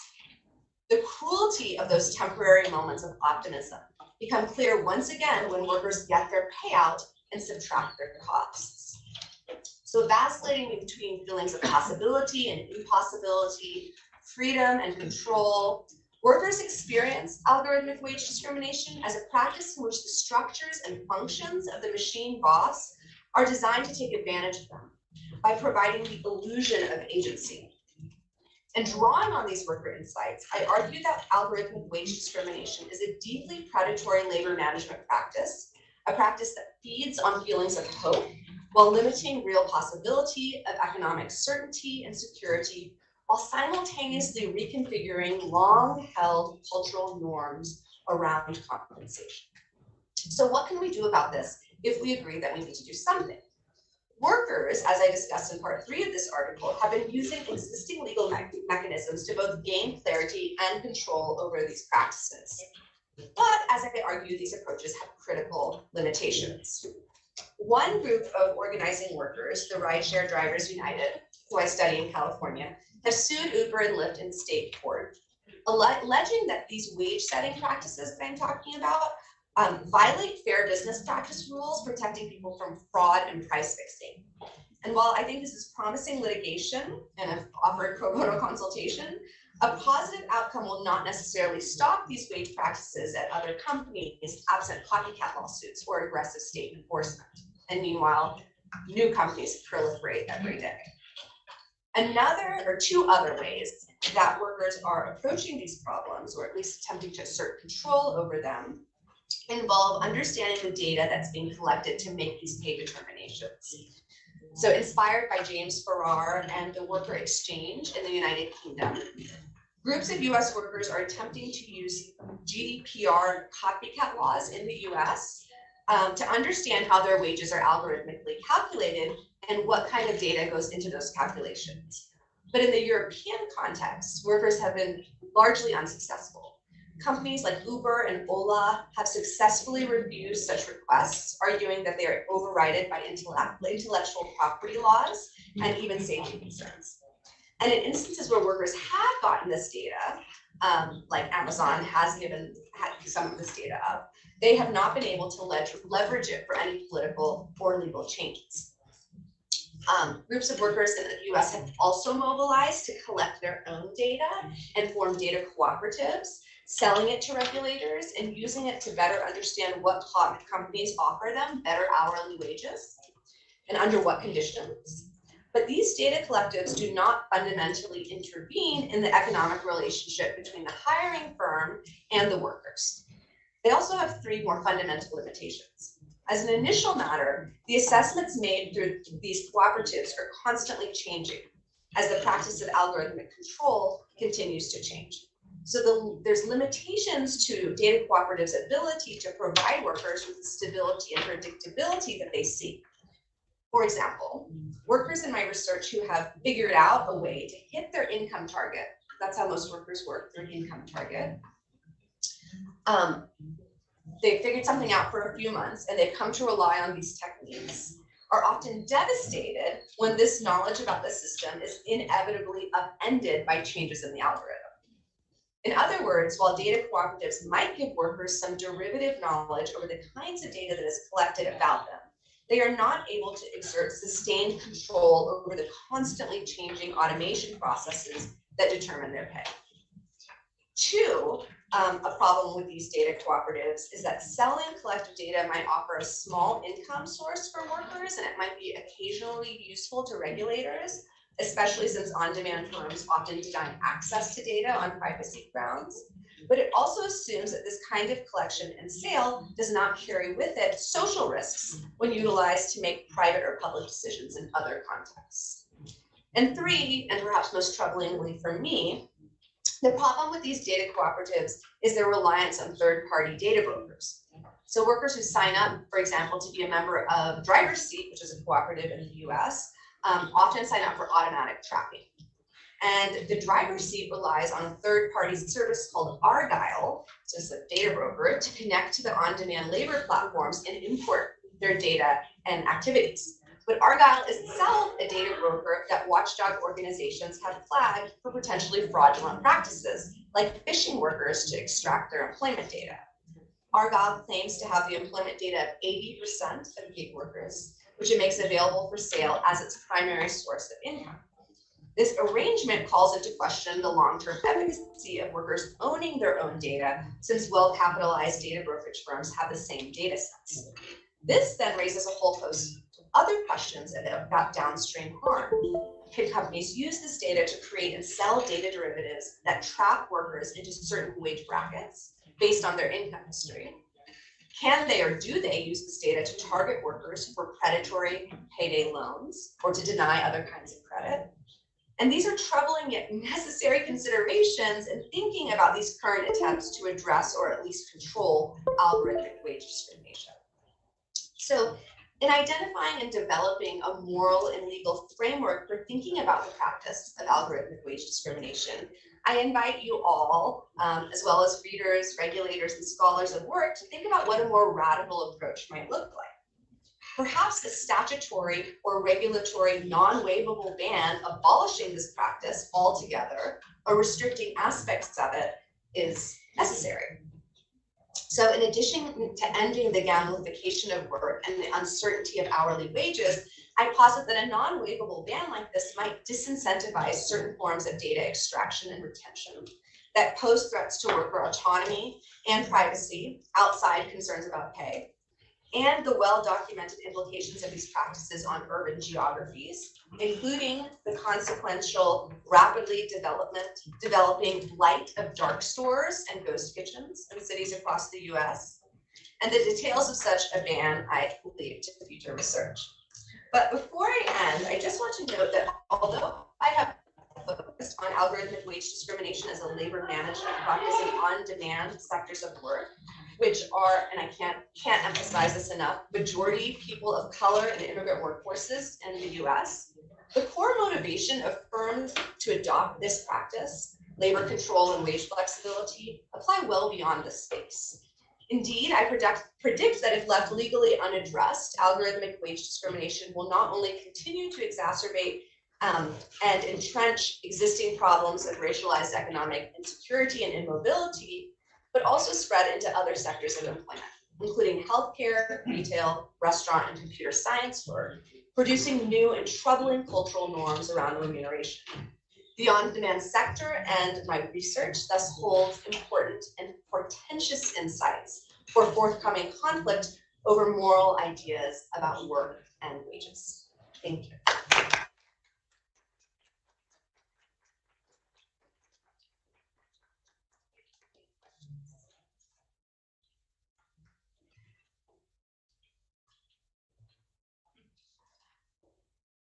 Speaker 2: The cruelty of those temporary moments of optimism become clear once again when workers get their payout and subtract their costs. So vacillating between feelings of possibility and impossibility, freedom and control, workers experience algorithmic wage discrimination as a practice in which the structures and functions of the machine boss are designed to take advantage of them by providing the illusion of agency. And drawing on these worker insights, I argue that algorithmic wage discrimination is a deeply predatory labor management practice, a practice that feeds on feelings of hope while limiting real possibility of economic certainty and security, while simultaneously reconfiguring long-held cultural norms around compensation. So what can we do about this if we agree that we need to do something? Workers, as I discussed in part 3 of this article, have been using existing legal mechanisms to both gain clarity and control over these practices. But as I argue, these approaches have critical limitations. One group of organizing workers, the Rideshare Drivers United, who I study in California, have sued Uber and Lyft in state court, alleging that these wage setting practices that I'm talking about violate fair business practice rules protecting people from fraud and price fixing. And while I think this is promising litigation and have offered pro bono consultation, a positive outcome will not necessarily stop these wage practices at other companies absent copycat lawsuits or aggressive state enforcement. And meanwhile, new companies proliferate every day. Two other ways that workers are approaching these problems, or at least attempting to assert control over them, involve understanding the data that's being collected to make these pay determinations. So inspired by James Farrar and the Worker Exchange in the United Kingdom, groups of US workers are attempting to use GDPR copycat laws in the US to understand how their wages are algorithmically calculated and what kind of data goes into those calculations. But in the European context, workers have been largely unsuccessful. Companies like Uber and Ola have successfully refused such requests, arguing that they are overridden by intellectual property laws and even safety concerns. And in instances where workers have gotten this data, like Amazon has had some of this data up, they have not been able to leverage it for any political or legal changes. Groups of workers in the US have also mobilized to collect their own data and form data cooperatives, selling it to regulators and using it to better understand what companies offer them better hourly wages and under what conditions. But these data collectives do not fundamentally intervene in the economic relationship between the hiring firm and the workers. They also have 3 more fundamental limitations. As an initial matter, the assessments made through these cooperatives are constantly changing as the practice of algorithmic control continues to change. So there's limitations to data cooperatives' ability to provide workers with the stability and predictability that they seek. For example, workers in my research who have figured out a way to hit their income target, that's how most workers work, their income target. They figured something out for a few months and they've come to rely on these techniques, are often devastated when this knowledge about the system is inevitably upended by changes in the algorithm. In other words, while data cooperatives might give workers some derivative knowledge over the kinds of data that is collected about them, they are not able to exert sustained control over the constantly changing automation processes that determine their pay. 2, a problem with these data cooperatives is that selling collective data might offer a small income source for workers, and it might be occasionally useful to regulators, especially since on-demand firms often deny access to data on privacy grounds. But it also assumes that this kind of collection and sale does not carry with it social risks when utilized to make private or public decisions in other contexts. And 3, and perhaps most troublingly for me, the problem with these data cooperatives is their reliance on third-party data brokers. So workers who sign up, for example, to be a member of Driver's Seat, which is a cooperative in the US, often sign up for automatic tracking. And the driver's seat relies on a third-party service called Argyle, so it's a data broker, to connect to the on-demand labor platforms and import their data and activities. But Argyle is itself a data broker that watchdog organizations have flagged for potentially fraudulent practices, like phishing workers to extract their employment data. Argyle claims to have the employment data of 80% of gig workers, which it makes available for sale as its primary source of income. This arrangement calls into question the long-term efficacy of workers owning their own data, since well-capitalized data brokerage firms have the same data sets. This then raises a whole host of other questions about downstream harm. Can companies use this data to create and sell data derivatives that trap workers into certain wage brackets based on their income history? Can they or do they use this data to target workers for predatory payday loans or to deny other kinds of credit? And these are troubling yet necessary considerations in thinking about these current attempts to address or at least control algorithmic wage discrimination. So in identifying and developing a moral and legal framework for thinking about the practice of algorithmic wage discrimination, I invite you all, as well as readers, regulators, and scholars of work, to think about what a more radical approach might look like. Perhaps a statutory or regulatory non-waivable ban abolishing this practice altogether or restricting aspects of it is necessary. So in addition to ending the gamification of work and the uncertainty of hourly wages, I posit that a non-waivable ban like this might disincentivize certain forms of data extraction and retention that pose threats to worker autonomy and privacy outside concerns about pay, and the well-documented implications of these practices on urban geographies, including the consequential rapidly developing blight of dark stores and ghost kitchens in cities across the US. And the details of such a ban I leave to future research. But before I end, I just want to note that although I have focused on algorithmic wage discrimination as a labor management practice in on-demand sectors of work, which are, and I can't emphasize this enough, majority people of color and immigrant workforces in the US, the core motivation of firms to adopt this practice, labor control and wage flexibility, apply well beyond this space. Indeed, I predict that if left legally unaddressed, algorithmic wage discrimination will not only continue to exacerbate and entrench existing problems of racialized economic insecurity and immobility, but also spread into other sectors of employment, including healthcare, retail, restaurant, and computer science work, producing new and troubling cultural norms around remuneration. The on-demand sector and my research thus holds important and portentous insights for forthcoming conflict over moral ideas about work and wages. Thank you.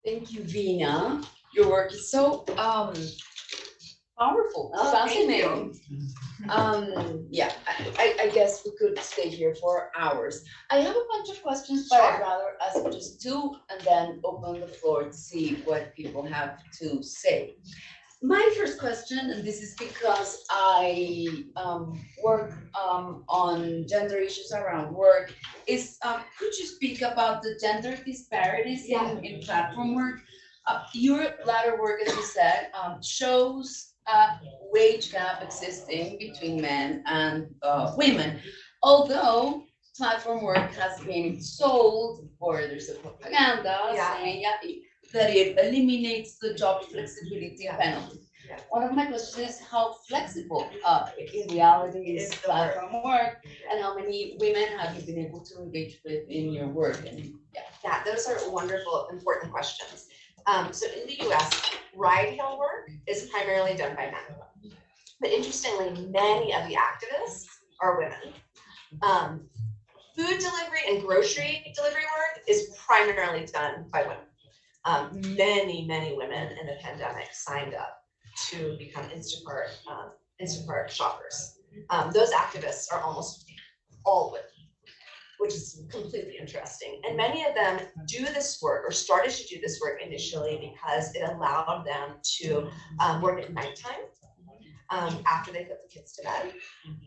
Speaker 1: Thank you, Vina. Your work is so powerful, fascinating. Yeah, I guess we could stay here for hours. I have a bunch of questions, but I'd rather ask just two and then open the floor to see what people have to say. My first question, and this is because I work on gender issues around work, is could you speak about the gender disparities in platform work? Your latter work, as you said, shows a wage gap existing between men and women, although platform work has been sold, or there's a propaganda saying that it eliminates the job flexibility penalty. One of my questions is how flexible in reality is platform work, and how many women have you been able to engage with in your work? And
Speaker 2: those are wonderful, important questions. So in the US, ride-hail work is primarily done by men. But interestingly, many of the activists are women. Food delivery and grocery delivery work is primarily done by women. Many women in the pandemic signed up to become Instacart shoppers. Those activists are almost all women. which is completely interesting. And many of them do this work or started to do this work initially because it allowed them to work at nighttime after they put the kids to bed,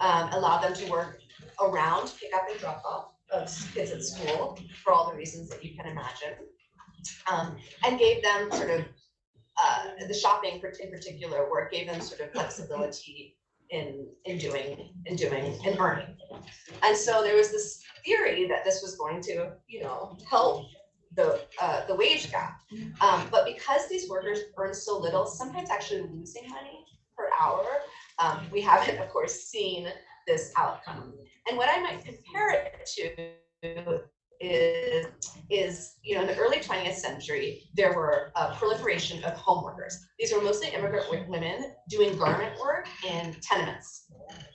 Speaker 2: allowed them to work around pick up and drop off of kids at school for all the reasons that you can imagine, and gave them sort of the shopping in particular work gave them sort of flexibility in doing and earning. And so there was this theory that this was going to, help the wage gap. But because these workers earn so little, sometimes actually losing money per hour, we haven't, of course, seen this outcome. And what I might compare it to is in the early 20th century, there were a proliferation of home workers. These were mostly immigrant women doing garment work in tenements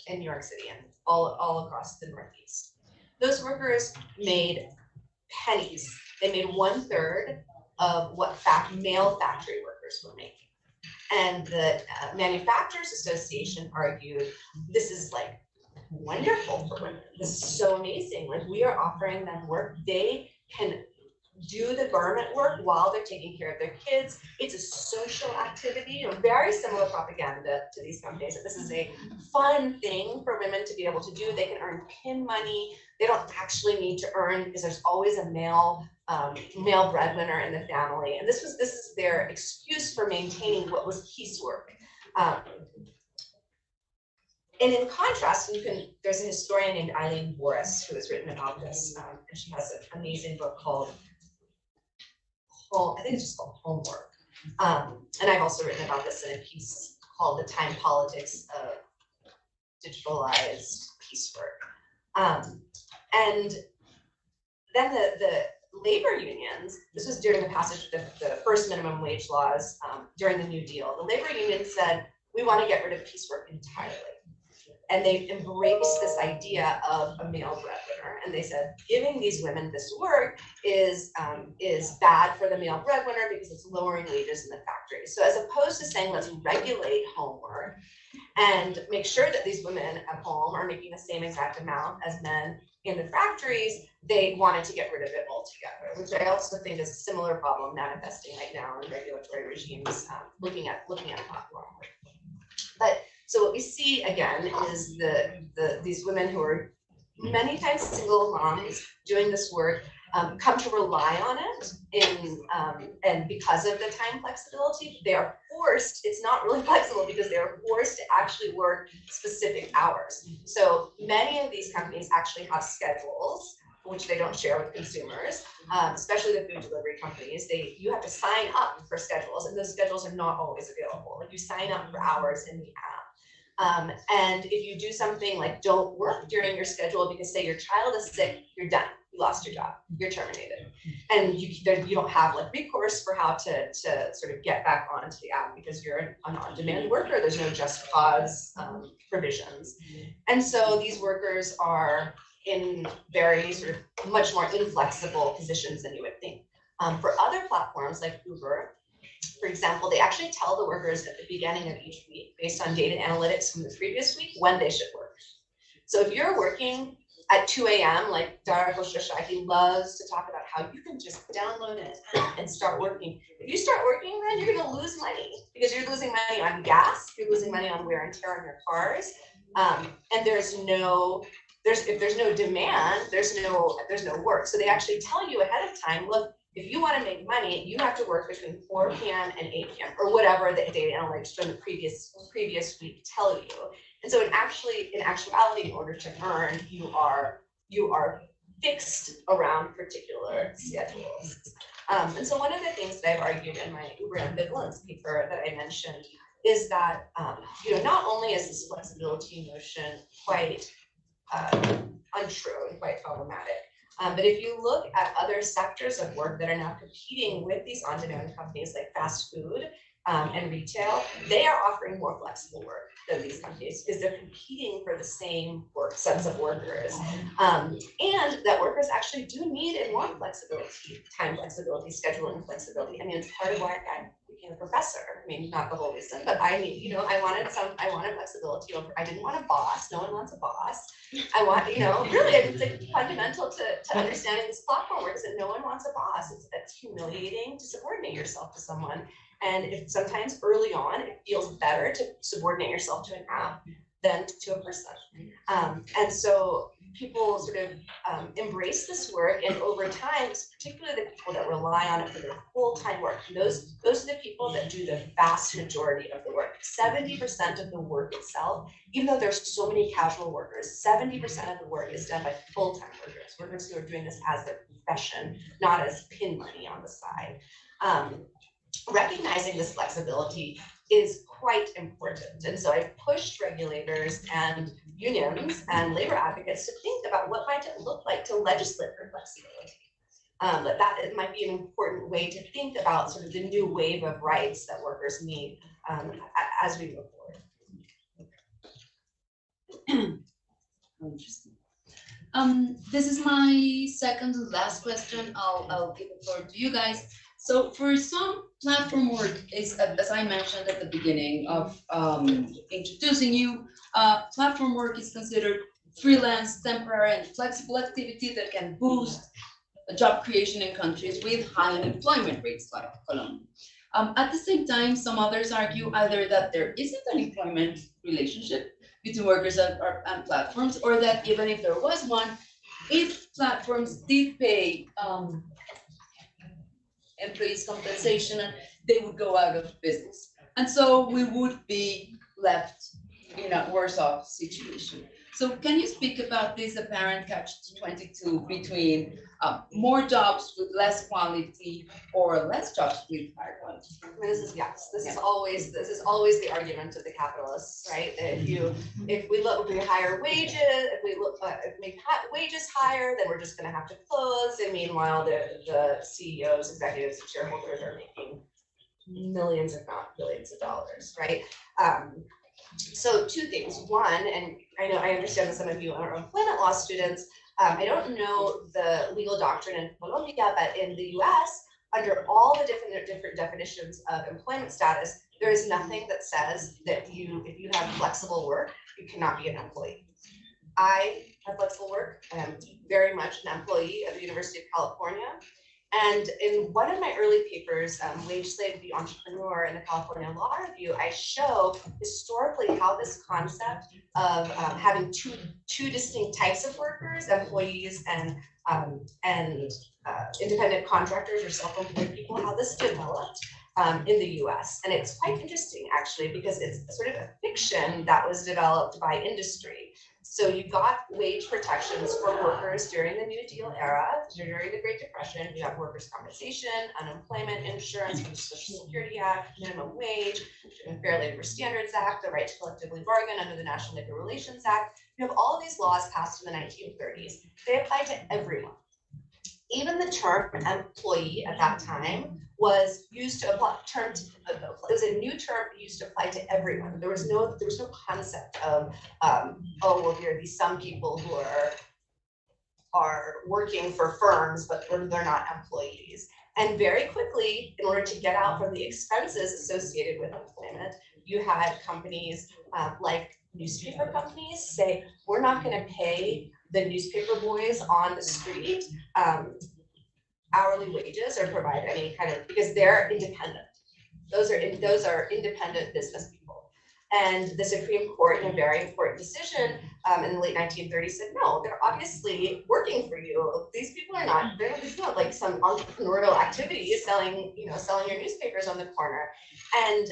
Speaker 2: in New York City and all across the Northeast. Those workers made pennies. They made 1/3 of what male factory workers were making. And the Manufacturers Association argued, this is like wonderful for women. This is so amazing. Like, we are offering them work. They can do the garment work while they're taking care of their kids. It's a social activity, very similar propaganda to these companies. This is a fun thing for women to be able to do. They can earn pin money. They don't actually need to earn because there's always a male breadwinner in the family. And this is their excuse for maintaining what was piecework. And in contrast, there's a historian named Eileen Boris who has written about this, and she has an amazing book called, I think it's just called Homework. And I've also written about this in a piece called The Time Politics of Digitalized Piecework. And then the labor unions, this was during the passage of the first minimum wage laws during the New Deal. The labor unions said, we want to get rid of piecework entirely. And they embraced this idea of a male breadwinner, and they said giving these women this work is bad for the male breadwinner because it's lowering wages in the factory. So as opposed to saying let's regulate homework and make sure that these women at home are making the same exact amount as men in the factories, they wanted to get rid of it altogether, which I also think is a similar problem manifesting right now in regulatory regimes looking at platform work. But so what we see again is these women who are many times single moms doing this work come to rely on it and because of the time flexibility, they are forced, it's not really flexible because they are forced to actually work specific hours. So many of these companies actually have schedules which they don't share with consumers, especially the food delivery companies. You have to sign up for schedules, and those schedules are not always available. Like, you sign up for hours in the app. And if you do something like don't work during your schedule because, say, your child is sick, you're done. You lost your job. You're terminated. And you don't have like recourse for how to sort of get back onto the app because you're an on-demand worker. There's no just cause provisions. And so these workers are in very sort of much more inflexible positions than you would think. For other platforms like Uber, for example, they actually tell the workers at the beginning of each week, based on data analytics from the previous week, when they should work. So if you're working at 2 a.m., like Dara Goshashaki loves to talk about how you can just download it and start working. If you start working, then you're going to lose money because you're losing money on gas, you're losing money on wear and tear on your cars, and if there's no demand, there's no work. So they actually tell you ahead of time, look, if you want to make money, you have to work between 4 p.m. and 8 p.m. or whatever the data analytics from the previous week tell you. And so in actuality, in order to earn, you are fixed around particular schedules. And so one of the things that I've argued in my Uber ambivalence paper that I mentioned is that not only is this flexibility notion quite untrue and quite problematic, but if you look at other sectors of work that are now competing with these on-demand companies like fast food and retail, they are offering more flexible work than these companies because they're competing for the same sets of workers. And that workers actually do need and want flexibility, time flexibility, scheduling flexibility. I mean, it's part of why I became a professor. I mean, not the whole reason, but I need, you know, I wanted flexibility over, I didn't want a boss. No one wants a boss. I want, you know, really, it's like fundamental to understanding this platform works that no one wants a boss. It's humiliating to subordinate yourself to someone. And if sometimes early on, it feels better to subordinate yourself to an app than to a person. And so people sort of embrace this work, and over time, particularly the people that rely on it for their full-time work, those are the people that do the vast majority of the work. 70% of the work itself, even though there's so many casual workers, 70% of the work is done by full-time workers who are doing this as their profession, not as pin money on the side. Recognizing this flexibility is quite important. And so I've pushed regulators and unions and labor advocates to think about what might it look like to legislate for flexibility. That it might be an important way to think about sort of the new wave of rights that workers need as we move forward.
Speaker 1: Interesting. This is my second and last question. I'll give the floor to you guys. So for some, platform work is, as I mentioned at the beginning of introducing you, platform work is considered freelance, temporary, and flexible activity that can boost job creation in countries with high unemployment rates like Colombia. At the same time, some others argue either that there isn't an employment relationship between workers and platforms, or that even if there was one, if platforms did pay employees compensation, they would go out of business. And so we would be left in a worse off situation. So can you speak about this apparent catch-22 between more jobs with less quality or less jobs with higher quality?
Speaker 2: I mean, this is always the argument of the capitalists, right? If we hire wages, if we make wages higher, then we're just going to have to close. And meanwhile, the CEOs, executives, and shareholders are making millions, if not billions of dollars, right? So two things. One, and I understand that some of you are employment law students. I don't know the legal doctrine in Colombia, but in the US, under all the different definitions of employment status, there is nothing that says that if you have flexible work, you cannot be an employee. I have flexible work. I am very much an employee of the University of California. And in one of my early papers, Wage Slave the Entrepreneur in the California Law Review, I show historically how this concept of having two distinct types of workers, employees and independent contractors or self-employed people, how this developed in the US. And it's quite interesting, actually, because it's sort of a fiction that was developed by industry. So you got wage protections for workers during the New Deal era, during the Great Depression. You have workers' compensation, unemployment insurance from the Social Security Act, minimum wage, the Fair Labor Standards Act, the right to collectively bargain under the National Labor Relations Act. You have all these laws passed in the 1930s. They applied to everyone. Even the term employee at that time was used to apply. It was a new term used to apply to everyone. There was no concept of oh, well, there are these some people who are working for firms, but they're not employees. And very quickly, in order to get out from the expenses associated with employment, you had companies like newspaper companies say, we're not going to pay the newspaper boys on the street hourly wages or provide any kind of, because they're independent. Those are independent business people. And the Supreme Court, in a very important decision in the late 1930s, said, no, they're obviously working for you. These people are not, it's not like some entrepreneurial activity selling your newspapers on the corner. And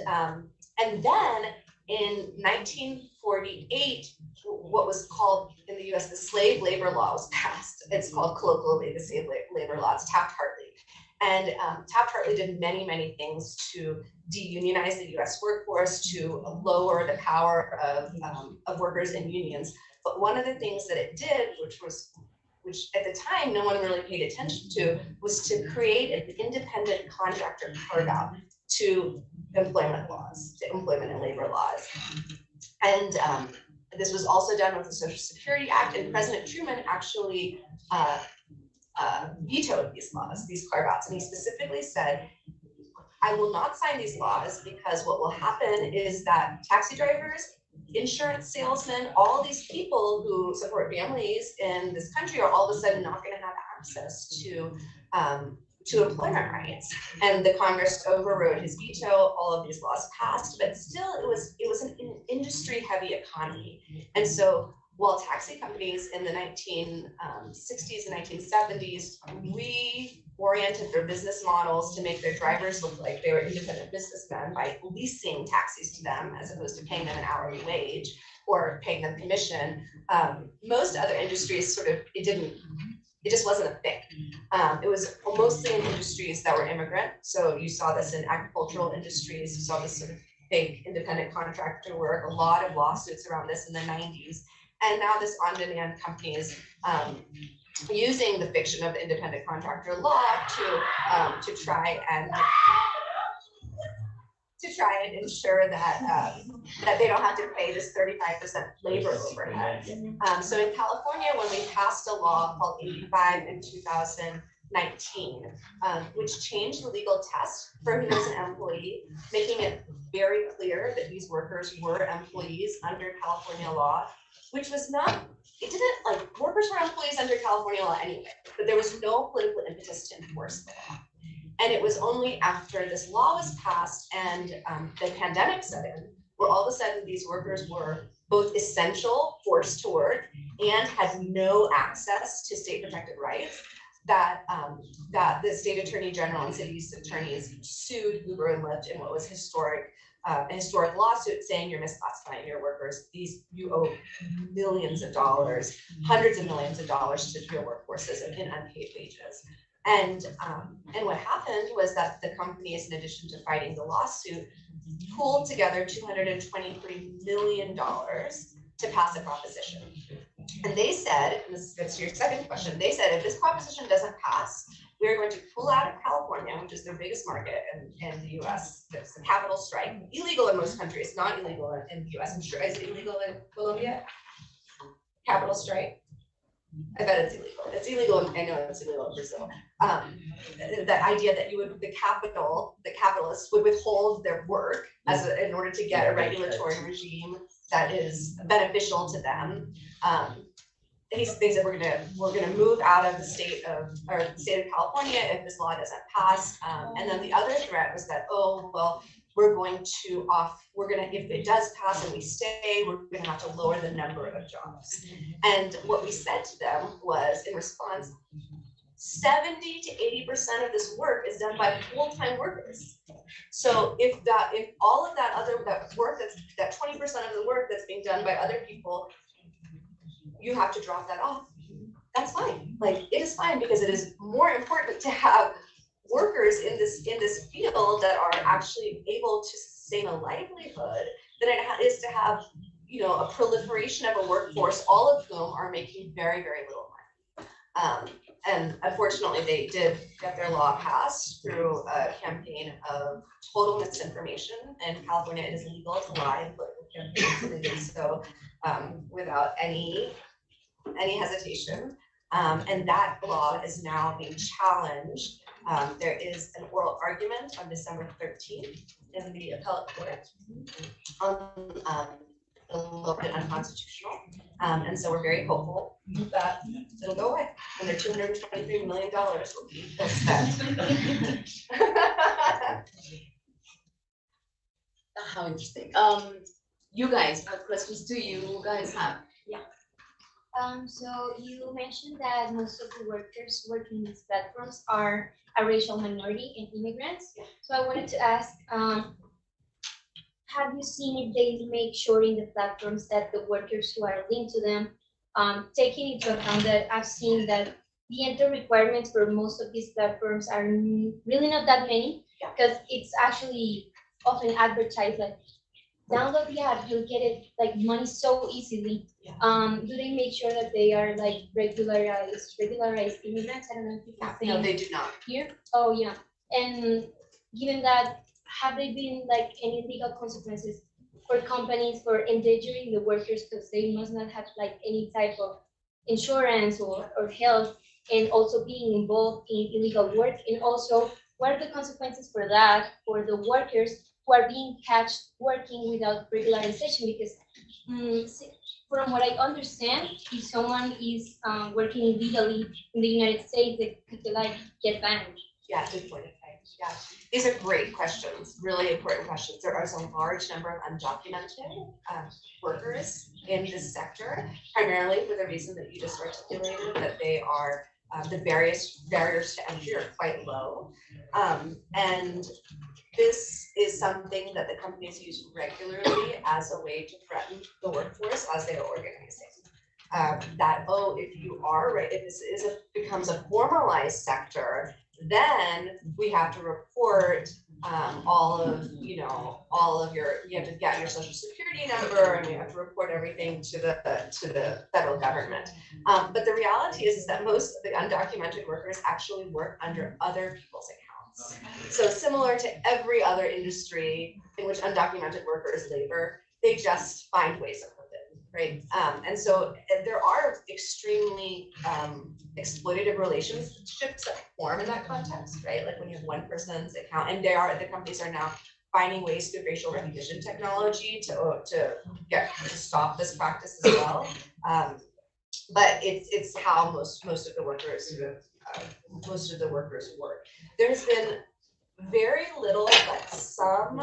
Speaker 2: then in 1948, what was called in the US, the slave labor law was passed. It's called colloquially the slave labor law. It's Taft-Hartley. And Taft-Hartley did many, many things to de-unionize the US workforce, to lower the power of workers and unions. But one of the things that it did, which at the time no one really paid attention to, was to create an independent contractor carve-out to employment laws, to employment and labor laws. And this was also done with the Social Security Act, and President Truman actually vetoed these laws, these carve-outs, and he specifically said, I will not sign these laws because what will happen is that taxi drivers, insurance salesmen, all these people who support families in this country are all of a sudden not going to have access to employment rights. And the Congress overrode his veto. All of these laws passed, but still it was an industry-heavy economy. And so while taxi companies in the 1960s and 1970s reoriented their business models to make their drivers look like they were independent businessmen by leasing taxis to them as opposed to paying them an hourly wage or paying them commission, most other industries it just wasn't a thing. It was mostly in industries that were immigrant. So you saw this in agricultural industries, you saw this sort of big independent contractor work, a lot of lawsuits around this in the 90s. And now this on-demand company is using the fiction of the independent contractor law to try and ensure that that they don't have to pay this 35% labor overhead. So in California, when we passed a law called 85 in 2019, which changed the legal test for who is an employee, making it very clear that these workers were employees under California law, which was not, it didn't, like, workers were employees under California law anyway, but there was no political impetus to enforce the law. And it was only after this law was passed and the pandemic set in, where all of a sudden these workers were both essential, forced to work, and had no access to state protected rights, that the state attorney general and city's attorneys sued Uber and Lyft in what was a historic lawsuit saying you're misclassifying your workers. You owe millions of dollars, hundreds of millions of dollars to your workforces in unpaid wages. And what happened was that the companies, in addition to fighting the lawsuit, pooled together $223 million to pass a proposition. And they said, and this gets to your second question, they said if this proposition doesn't pass, we are going to pull out of California, which is their biggest market in the US. It's a capital strike, illegal in most countries, not illegal in the US. I'm sure, is it illegal in Colombia? Capital strike? I bet it's illegal. It's illegal, I know it's illegal in Brazil. The idea that the capitalists would withhold their work in order to get a regulatory regime that is beneficial to them. They said we're gonna move out of the state of California if this law doesn't pass. And then the other threat was that, oh well, if it does pass and we stay, we're gonna have to lower the number of jobs. And what we said to them was, in response, 70 to 80% of this work is done by full-time workers. So if all of that work, that 20% of the work that's being done by other people, you have to drop that off. That's fine. Like, it is fine, because it is more important to have workers in this field that are actually able to sustain a livelihood than it is to have, a proliferation of a workforce, all of whom are making very, very little money. And unfortunately, they did get their law passed through a campaign of total misinformation. In California, it is illegal to lie in political campaigns, and they did so without any hesitation. And that law is now being challenged. There is an oral argument on December 13th in the appellate court on the law being unconstitutional. And so we're very hopeful that it'll go away and their $223 million will be spent.
Speaker 1: How interesting. You guys have questions? Do you guys have?
Speaker 3: Yeah. So you mentioned that most of the workers working in these platforms are a racial minority and immigrants.
Speaker 2: Yeah.
Speaker 3: So I wanted to ask, have you seen if they make sure in the platforms that the workers who are linked to them, taking into account that I've seen that the entry requirements for most of these platforms are really not that many, because it's actually often advertised like, download the app, you'll get it like money so easily. Do they make sure that they are like regularized immigrants? I don't know if you can say.
Speaker 2: No, they do not.
Speaker 3: Here? Oh yeah. And given that, have there been like any legal consequences for companies for endangering the workers because they must not have like any type of insurance or health, and also being involved in illegal work? And also, what are the consequences for that for the workers who are being catched working without regularization? Because from what I understand, if someone is working illegally in the United States, they could like get banned.
Speaker 2: Yeah, good point. Yeah, these are great questions, really important questions. There is a large number of undocumented workers in this sector, primarily for the reason that you just articulated, that they are the various barriers to entry are quite low. And this is something that the companies use regularly as a way to threaten the workforce as they are organizing. That, oh, if you are right, if this becomes a formalized sector, then we have to report all of your, you have to get your social security number, and we have to report everything to the federal government. But the reality is that most of the undocumented workers actually work under other people's accounts. So similar to every other industry in which undocumented workers labor, they just find ways of living, right? And so there are extremely exploitative relationships that form in that context, right? Like when you have one person's account, and the companies are now finding ways through facial recognition technology to stop this practice as well. But it's how most of the workers work. There's been very little, but some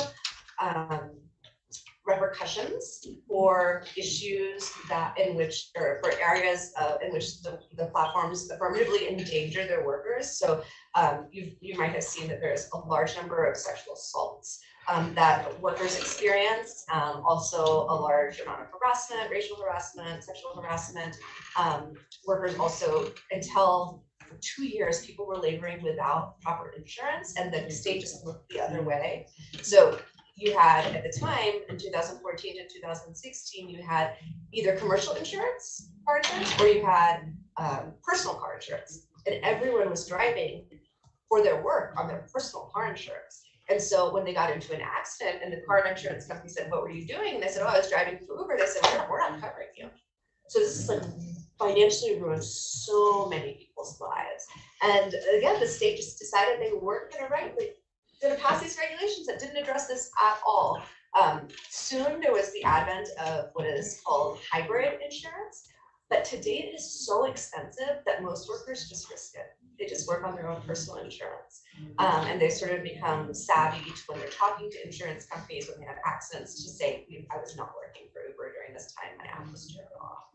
Speaker 2: repercussions for issues for areas in which the platforms affirmatively endanger their workers. So you might have seen that there's a large number of sexual assaults that workers experience, also a large amount of harassment, racial harassment, sexual harassment. Workers also, until for 2 years, people were laboring without proper insurance, and the state just looked the other way. So you had, at the time, in 2014 to 2016, you had either commercial insurance, car insurance, or you had personal car insurance. And everyone was driving for their work on their personal car insurance. And so when they got into an accident and the car insurance company said, "What were you doing?" And they said, "Oh, I was driving for Uber." They said, we're not covering you. So this is like financially ruined so many people's lives. And again, the state just decided they weren't going to pass these regulations that didn't address this at all. Soon there was the advent of what is called hybrid insurance, but to date it is so expensive that most workers just risk it. They just work on their own personal insurance. And they sort of become savvy to when they're talking to insurance companies when they have accidents to say, "I was not working for Uber during this time, my app was turned off."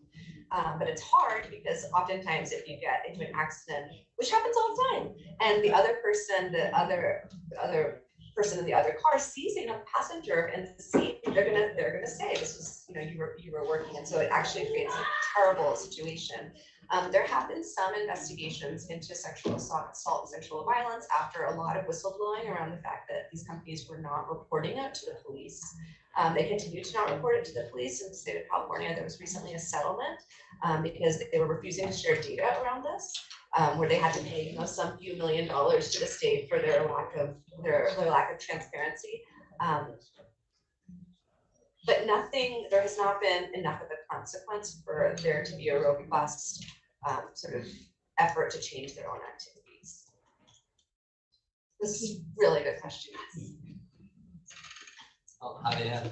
Speaker 2: But it's hard because oftentimes if you get into an accident, which happens all the time, and the other person in the other car sees a passenger in the seat, they're gonna say this was, you were working, and so it actually creates a terrible situation. There have been some investigations into sexual assault and sexual violence after a lot of whistleblowing around the fact that these companies were not reporting it to the police. They continue to not report it to the police. In the state of California, there was recently a settlement because they were refusing to share data around this, where they had to pay some few $1 million to the state for their lack of transparency. But there has not been enough of a consequence for there to be a robust sort of effort to change their own activities. This is a really good question.
Speaker 4: Hi there.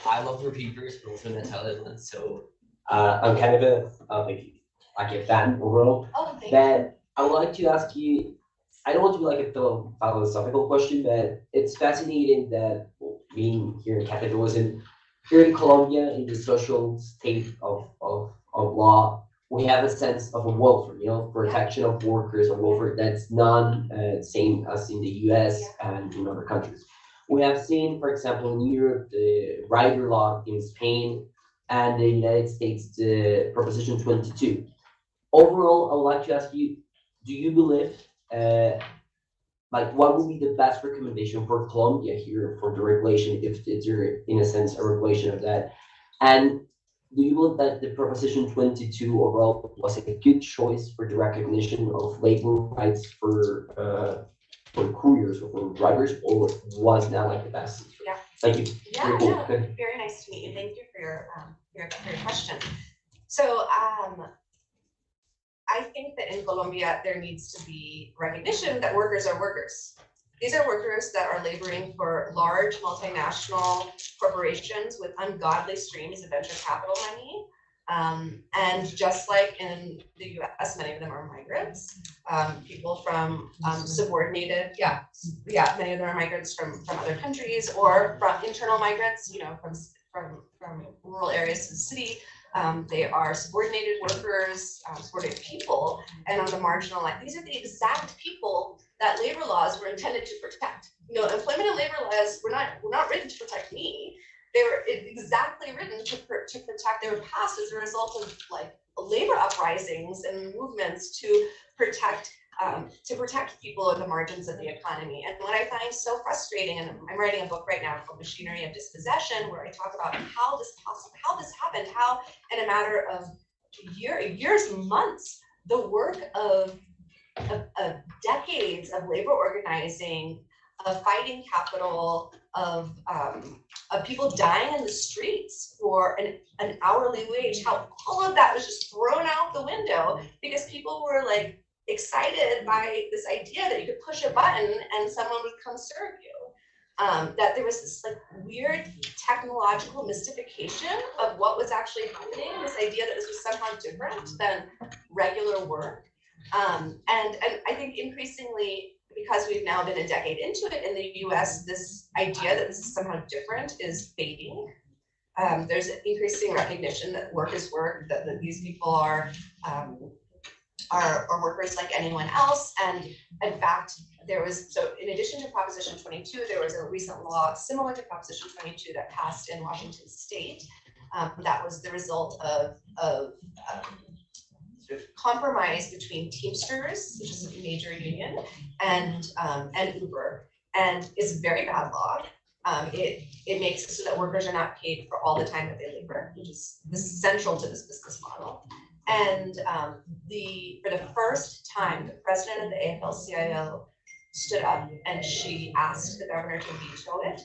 Speaker 4: I love repeaters, but also Natalia, so I'm kind of a fan overall.
Speaker 2: Oh, thank
Speaker 4: you. I would like to ask you, I don't want to be like a philosophical question, but it's fascinating that being here in capitalism, here in Colombia, in the social state of law, we have a sense of a welfare, protection of workers, a welfare that's not same as in the US and in other countries. We have seen, for example, in Europe, the rider law in Spain, and the United States, the Proposition 22. Overall, I would like to ask you, do you believe, what would be the best recommendation for Colombia here for the regulation, if it's in a sense a regulation of that? And do you believe that the Proposition 22 overall was a good choice for the recognition of labor rights for couriers or for drivers, or was that like the best?
Speaker 2: Yeah.
Speaker 4: Thank you.
Speaker 2: Yeah, cool. Very nice to meet you. Thank you for your question. So I think that in Colombia there needs to be recognition that workers are workers, These are workers that are laboring for large multinational corporations with ungodly streams of venture capital money. And just like in the US, many of them are migrants, people from subordinated, many of them are migrants from other countries or from internal migrants, you know, from rural areas to the city. They are subordinated workers, subordinated people, and on the marginal line. These are the exact people that labor laws were intended to protect. You know, employment and labor laws were not written to protect me. They were exactly written to protect. They were passed as a result of like labor uprisings and movements to protect people at the margins of the economy. And what I find so frustrating, and I'm writing a book right now called Machinery of Dispossession, where I talk about how this happened, how in a matter of years, months, the work of decades of labor organizing, of fighting capital, of people dying in the streets for an hourly wage, how all of that was just thrown out the window because people were like excited by this idea that you could push a button and someone would come serve you. That there was this like weird technological mystification of what was actually happening, this idea that this was somehow different than regular work. And I think increasingly, because we've now been a decade into it in the US, this idea that this is somehow different is fading. There's increasing recognition that work is work, that these people are workers like anyone else. And in fact, so in addition to Proposition 22, there was a recent law similar to Proposition 22 that passed in Washington State. That was the result of sort of compromise between Teamsters, which is a major union, and Uber, and it's a very bad law. It makes it so that workers are not paid for all the time that they labor, which is central to this business model. And for the first time, the president of the AFL-CIO stood up and she asked the governor to veto it.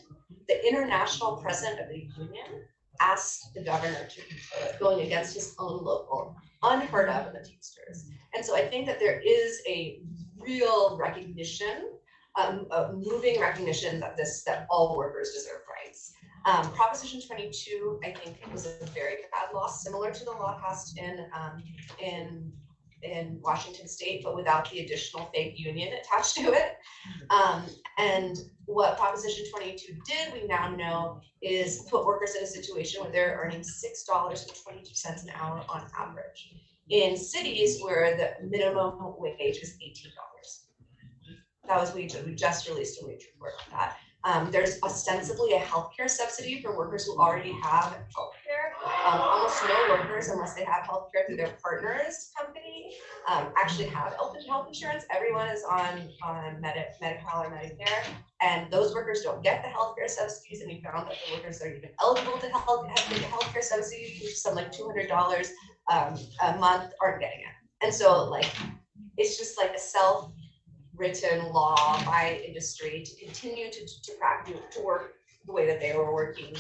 Speaker 2: The international president of the union asked the governor to veto it, going against his own local, unheard of in the Teamsters. And so I think that there is a real recognition, a moving recognition that all workers deserve rights. Proposition 22, I think, was a very bad law, similar to the law passed in Washington State, but without the additional fake union attached to it. And what Proposition 22 did, we now know, is put workers in a situation where they're earning $6.22 an hour on average in cities where the minimum wage is $18. That was we just released a wage report on that. There's ostensibly a healthcare subsidy for workers who already have healthcare. Almost no workers, unless they have healthcare through their partner's company, actually have health insurance. Everyone is on Medi-Cal or Medicare, and those workers don't get the healthcare subsidies. And we found that the workers that are even eligible to get the healthcare subsidy, which is something like $200 a month, aren't getting it. And so, like, it's just like a self-written law by industry to continue to practice, to work the way that they were working.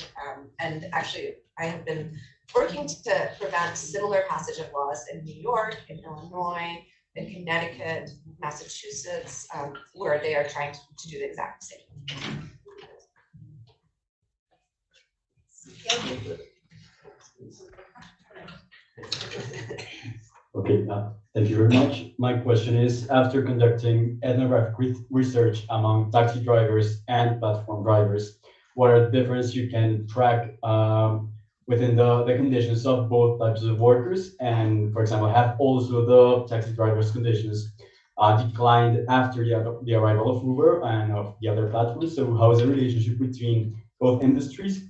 Speaker 2: And actually, I have been working to prevent similar passage of laws in New York, in Illinois, in Connecticut, Massachusetts, where they are trying to do the exact same.
Speaker 5: Okay, thank you very much. My question is, after conducting ethnographic research among taxi drivers and platform drivers, what are the differences you can track within the conditions of both types of workers? And, for example, have also the taxi drivers' conditions declined after the arrival of Uber and of the other platforms? So how is the relationship between both industries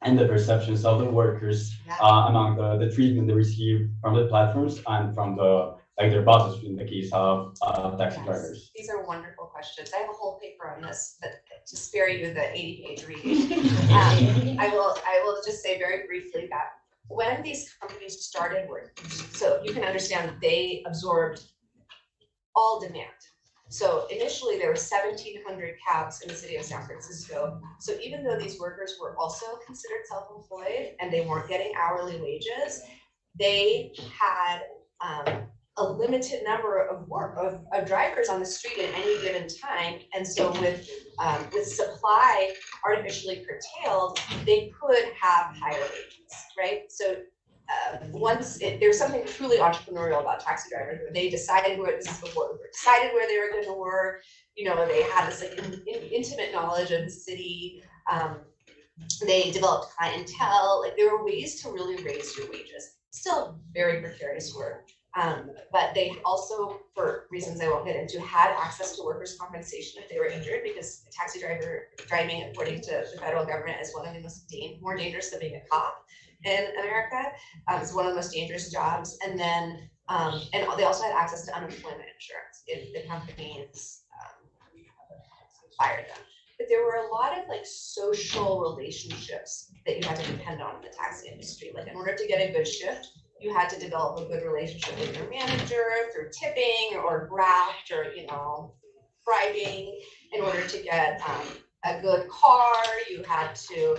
Speaker 5: and the perceptions of the workers among the treatment they receive from the platforms and from their bosses in the case of taxi drivers?
Speaker 2: These are wonderful questions. I have a whole paper on this, but to spare you the 80-page reading, I will just say very briefly that when these companies started working, so you can understand that they absorbed all demand. So initially there were 1,700 cabs in the city of San Francisco. So even though these workers were also considered self-employed and they weren't getting hourly wages, they had a limited number of drivers on the street at any given time. And so with supply artificially curtailed, they could have higher wages, right? So there's something truly entrepreneurial about taxi drivers, where they decided decided where they were going to work. They had this like intimate knowledge of the city. They developed clientele. Like there were ways to really raise your wages. Still very precarious work. But they also, for reasons I won't get into, had access to workers' compensation if they were injured, because taxi driving, according to the federal government, is one of the most more dangerous than being a cop in America. It's one of the most dangerous jobs. And then, and they also had access to unemployment insurance if the companies fired them. But there were a lot of like social relationships that you had to depend on in the taxi industry. Like in order to get a good shift, you had to develop a good relationship with your manager through tipping or graft or, bribing. In order to get a good car, you had to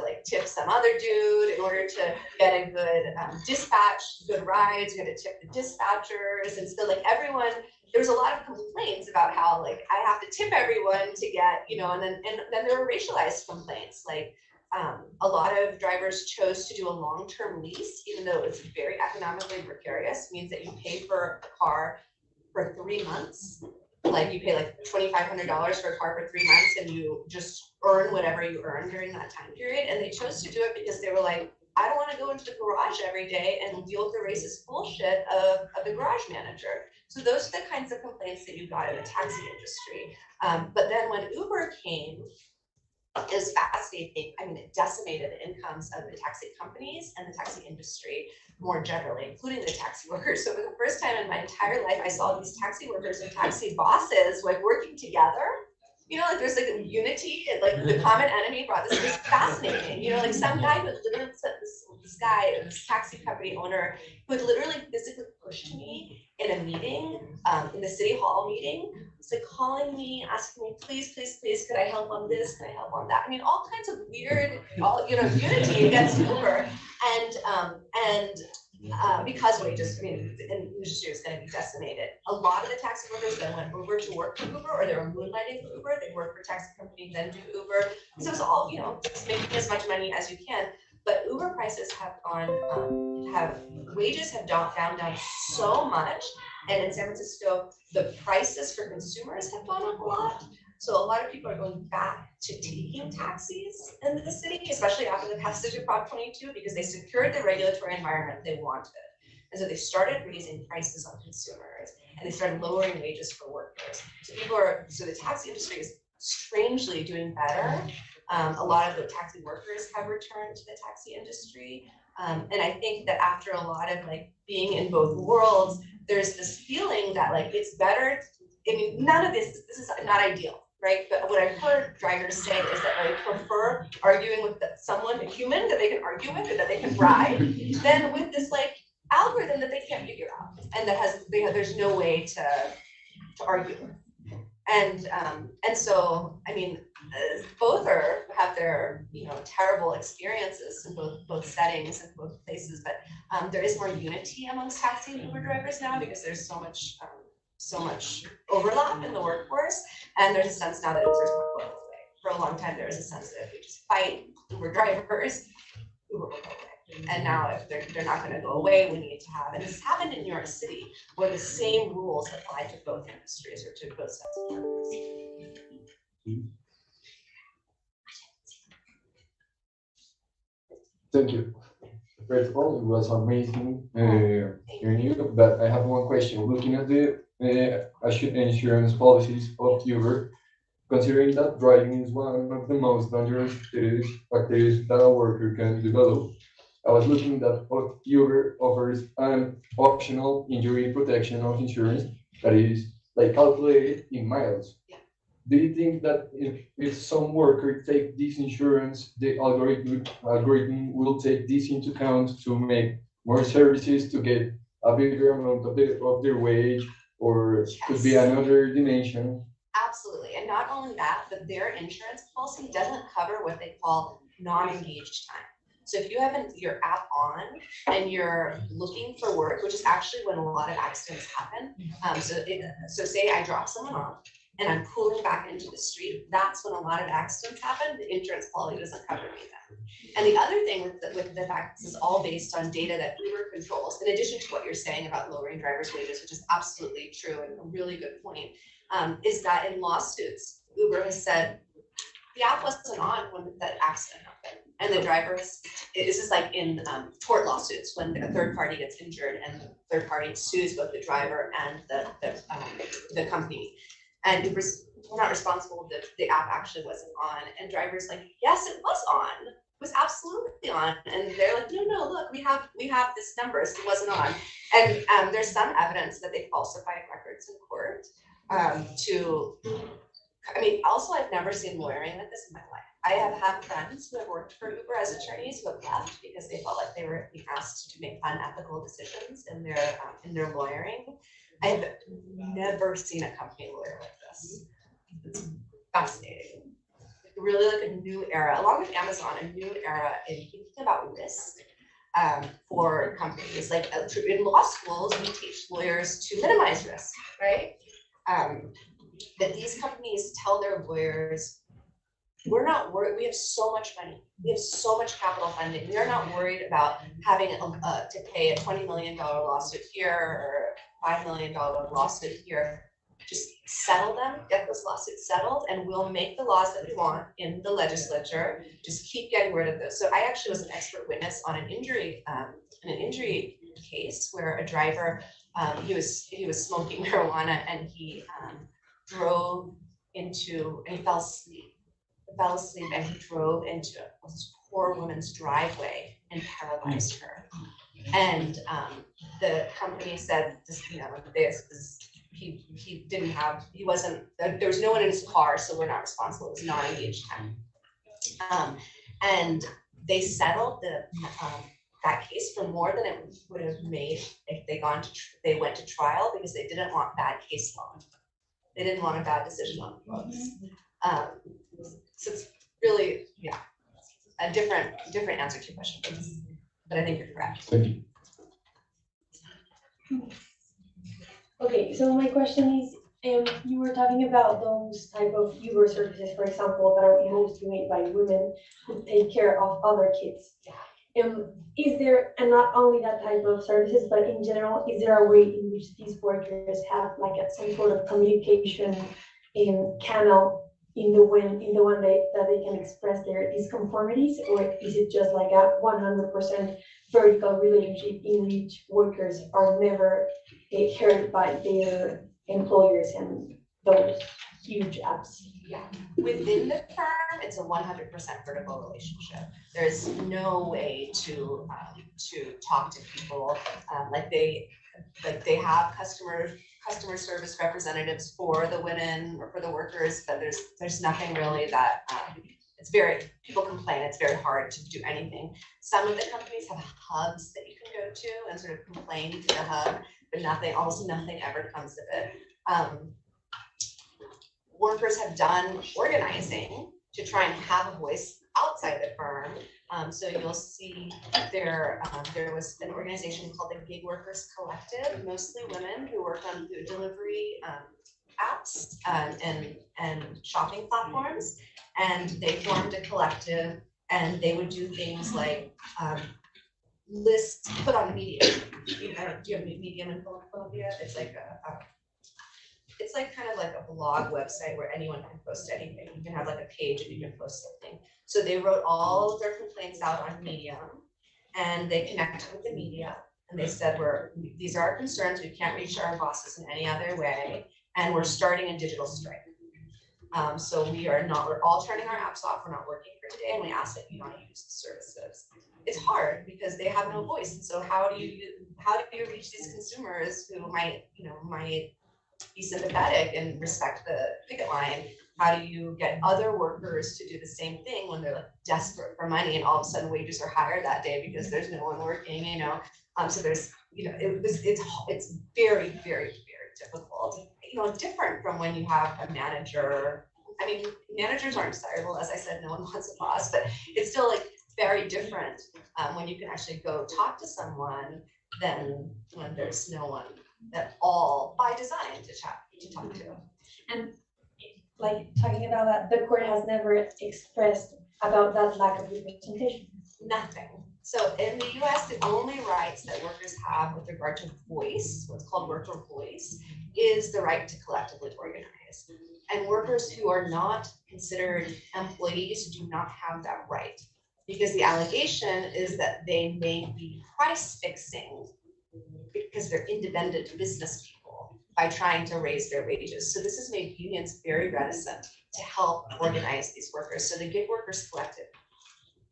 Speaker 2: like tip some other dude. In order to get a good dispatch, good rides, you had to tip the dispatchers. And so like everyone, there was a lot of complaints about how like I have to tip everyone to get, and then there were racialized complaints. Like a lot of drivers chose to do a long-term lease, even though it's very economically precarious. It means that you pay for a car for 3 months. Like you pay like $2,500 for a car for 3 months, and you just earn whatever you earn during that time period. And they chose to do it because they were like, I don't want to go into the garage every day and deal with the racist bullshit of the garage manager. So those are the kinds of complaints that you got in the taxi industry. But then when Uber came, it was fascinating. I mean, it decimated the incomes of the taxi companies and the taxi industry more generally, including the taxi workers. So for the first time in my entire life, I saw these taxi workers and taxi bosses like working together. Like there's like a unity, and like the common enemy brought this. It was fascinating. Like some guy who literally said this guy, this taxi company owner, who had literally physically pushed me in a meeting, in the city hall meeting. It's like calling me, asking me, please, could I help on this? Can I help on that? I mean, all kinds of weird, unity against Uber. And because wages, the industry was going to be decimated. A lot of the taxi workers then went over to work for Uber, or they were moonlighting for Uber. They work for taxi companies, then do Uber. So it's all, just making as much money as you can. But Uber prices have wages have gone down so much. And in San Francisco, the prices for consumers have gone up a lot. So a lot of people are going back to taking taxis in the city, especially after the passage of Prop 22, because they secured the regulatory environment they wanted. And so they started raising prices on consumers, and they started lowering wages for workers. So the taxi industry is strangely doing better. A lot of the taxi workers have returned to the taxi industry. And I think that after a lot of like being in both worlds, there's this feeling that like it's better. None of this is not ideal, right? But what I've heard drivers say is that I prefer arguing with someone, a human that they can argue with or that they can bribe, than with this like algorithm that they can't figure out and that there's no way to argue with. And so both have their terrible experiences in both settings and both places, but there is more unity amongst taxi and Uber drivers now because there's so much overlap in the workforce, and there's a sense now that Uber's not going away. For a long time there was a sense that if we just fight Uber drivers, Uber will go away. And now if they're not going to go away, we need to have, and this has happened in New York City, where the same rules apply to both industries or to both sets of workers.
Speaker 6: Thank you. First of all, it was amazing hearing you, but I have one question. Looking at the insurance policies of Uber, considering that driving is one of the most dangerous activities that a worker can develop, I was looking that Uber offers an optional injury protection of insurance that is like calculated in miles.
Speaker 2: Yeah.
Speaker 6: Do you think that if some worker take this insurance, the algorithm will take this into account to make more services to get a bigger amount of their wage, or
Speaker 2: Yes.
Speaker 6: could be another dimension?
Speaker 2: Absolutely, and not only that, but their insurance policy doesn't cover what they call non-engaged time. So if you have your app on and you're looking for work, which is actually when a lot of accidents happen. So say I drop someone off and I'm pulling back into the street, that's when a lot of accidents happen. The insurance policy doesn't cover me then. And the other thing with the fact this is all based on data that Uber controls, in addition to what you're saying about lowering drivers' wages, which is absolutely true and a really good point, is that in lawsuits, Uber has said the app wasn't on when that accident happened. And the drivers, this is like in tort lawsuits, when a third party gets injured and the third party sues both the driver and the company. And Uber's not responsible that the app actually wasn't on. And drivers like, yes, it was on. It was absolutely on. And they're like, no, look, we have this number, so it wasn't on. And there's some evidence that they falsified records in court also I've never seen lawyering like this in my life. I have had friends who have worked for Uber as attorneys who have left because they felt like they were being asked to make unethical decisions in their lawyering. I have never seen a company lawyer like this. It's fascinating. Really like a new era, along with Amazon, a new era in thinking about risk for companies. Like in law schools, we teach lawyers to minimize risk, right? That these companies tell their lawyers, we're not worried, we have so much money, we have so much capital funding, we are not worried about having to pay a $20 million lawsuit here or $5 million lawsuit here. Just settle them, get those lawsuits settled, and we'll make the laws that we want in the legislature. Just keep getting rid of those. So I actually was an expert witness on an injury case where a driver, he was smoking marijuana and he drove into, and he fell asleep and he drove into this poor woman's driveway and paralyzed her. And the company said, he wasn't, there was no one in his car, so we're not responsible. It was not engaged time. And they settled that case for more than it would have made if they went to trial, because they didn't want bad case law. They didn't want a bad decision on the books. So it's really, a different answer to your question, but I think you're correct.
Speaker 6: Thank you.
Speaker 7: Okay, so my question is, you were talking about those type of Uber services, for example, that are mostly made by women who take care of other kids. Is there, and not only that type of services, but in general, is there a way in which these workers have like some sort of communication channel in the one that they can express their disconformities, or is it just like a 100% vertical relationship in which workers are never heard by their employers and those huge apps?
Speaker 2: Yeah, within the firm, it's a 100% vertical relationship. There's no way to talk to people they have customer service representatives for the women or for the workers, but there's nothing really that people complain, it's very hard to do anything. Some of the companies have hubs that you can go to and sort of complain to the hub, but almost nothing ever comes of it. Workers have done organizing to try and have a voice outside the firm. So you'll see there was an organization called the Gig Workers Collective, mostly women who work on food delivery apps and shopping platforms. And they formed a collective, and they would do things like put on Medium. Do you have Medium in Colombia? It's like kind of like a blog website where anyone can post anything. You can have like a page and you can post something. So they wrote all of their complaints out on Medium, and they connected with the media, and they said, these are our concerns. We can't reach our bosses in any other way, and we're starting a digital strike. So we're all turning our apps off. We're not working for today, and we ask that you not use the services. It's hard because they have no voice. And so how do you reach these consumers who might be sympathetic and respect the picket line? How do you get other workers to do the same thing when they're like desperate for money and all of a sudden wages are higher that day because there's no one working, so there's, it's very, very, very difficult, different from when you have a manager. I mean, managers aren't desirable. As I said, no one wants a boss, but it's still like very different when you can actually go talk to someone than when there's no one at all by design to talk to.
Speaker 7: And like talking about that, the court has never expressed about that lack of representation.
Speaker 2: Nothing. So in the US, the only rights that workers have with regard to voice, what's called worker voice, is the right to collectively organize. And workers who are not considered employees do not have that right, because the allegation is that they may be price fixing because they're independent business people by trying to raise their wages. So this has made unions very reticent to help organize these workers. So the Gig Workers Collective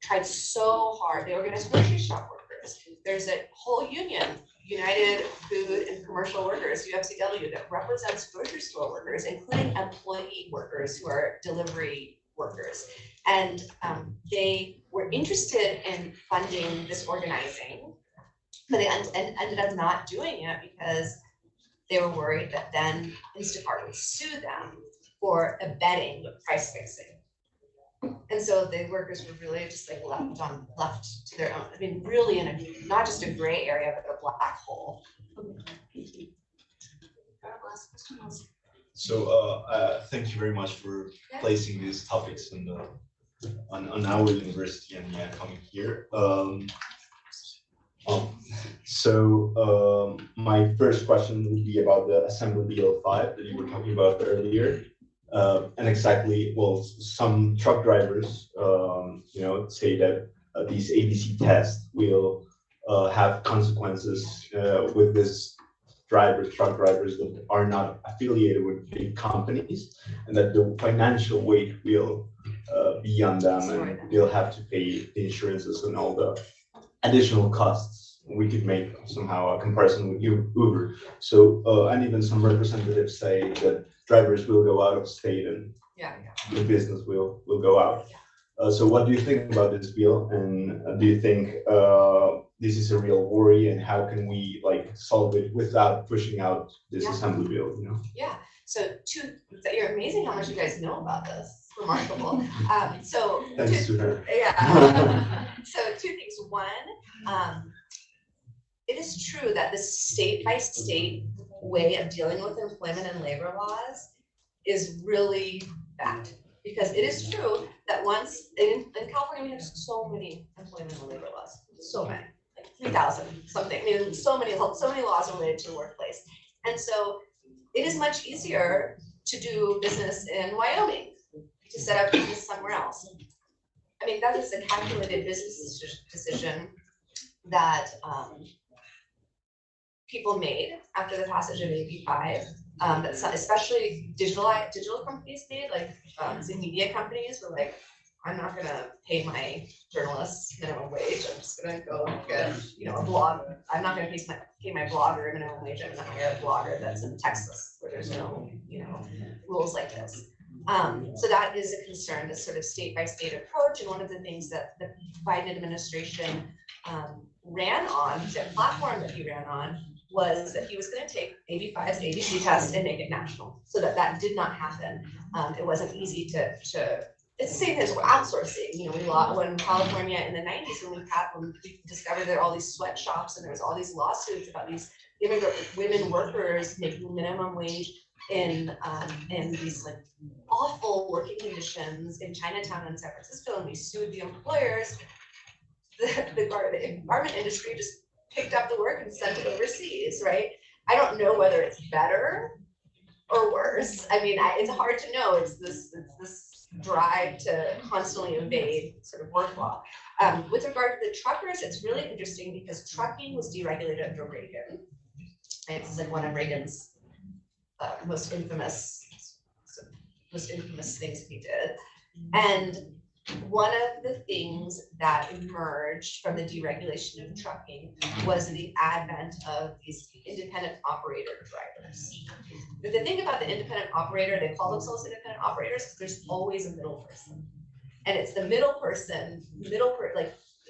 Speaker 2: tried so hard. They organized grocery shop workers. There's a whole union, United Food and Commercial Workers, UFCW, that represents grocery store workers, including employee workers who are delivery workers. And they were interested in funding this organizing, but they ended up not doing it because they were worried that then Instacart would sue them for abetting price fixing. And so the workers were really just like left to their own. I mean, really in a not just a gray area, but a black hole.
Speaker 8: So thank you very much for placing these topics on our university and coming here. My first question would be about the Assembly Bill 5 that you were talking about earlier. And exactly, well, some truck drivers, say that these ABC tests will have consequences with this truck drivers that are not affiliated with big companies, and that the financial weight will be on them, and they'll have to pay the insurances and all the additional costs. We could make somehow a comparison with Uber. So, and even some representatives say that drivers will go out of state and the business will go out. So what do you think about this bill? And do you think this is a real worry, and how can we solve it without pushing out this assembly bill,
Speaker 2: Yeah, so you're amazing how much you guys know about this. It's remarkable.
Speaker 8: Thanks to her.
Speaker 2: Yeah. So two things. One, it is true that the state by state way of dealing with employment and labor laws is really bad, because it is true that once in California we have so many employment and labor laws, so many, like 3,000 something. I mean, so many laws related to the workplace, and so it is much easier to do business in Wyoming, to set up business somewhere else. I mean, that is a calculated business decision that people made after the passage of AB 5, that especially digital companies made, like the media companies were like, I'm not gonna pay my journalists minimum wage. I'm just gonna go get a blog. I'm not gonna pay my blogger minimum wage. I'm gonna hire a blogger that's in Texas where there's no rules like this. So that is a concern, this sort of state by state approach. And one of the things that the Biden administration ran on, the platform that he ran on, was that he was going to take AB 5's ABC test and make it national, so that did not happen. It wasn't easy to. It's the same as outsourcing. When California in the 90s, when we discovered there are all these sweatshops and there was all these lawsuits about these immigrant women workers making minimum wage in these awful working conditions in Chinatown and San Francisco, and we sued the employers. The garment industry just picked up the work and sent it overseas, right? I don't know whether it's better or worse. I mean, it's hard to know. It's this drive to constantly evade sort of work law. With regard to the truckers, it's really interesting because trucking was deregulated under Reagan. It's like one of Reagan's most infamous things he did. And one of the things that emerged from the deregulation of trucking was the advent of these independent operator drivers. But the thing about the independent operator, they call themselves independent operators because there's always a middle person. And it's the middle person,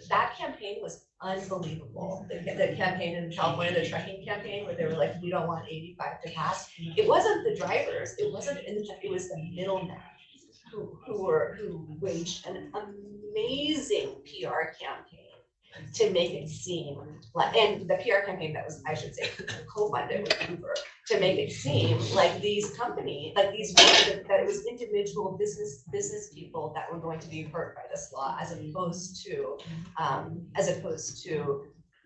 Speaker 2: that campaign was unbelievable. The campaign in California, the trucking campaign, where they were like, we don't want 85 to pass. It wasn't the drivers, it was the middlemen who waged an amazing PR campaign to make it seem like, and the PR campaign that was, I should say, co-funded with Uber, to make it seem like these companies, like these, that it was individual business people that were going to be hurt by this law, as opposed to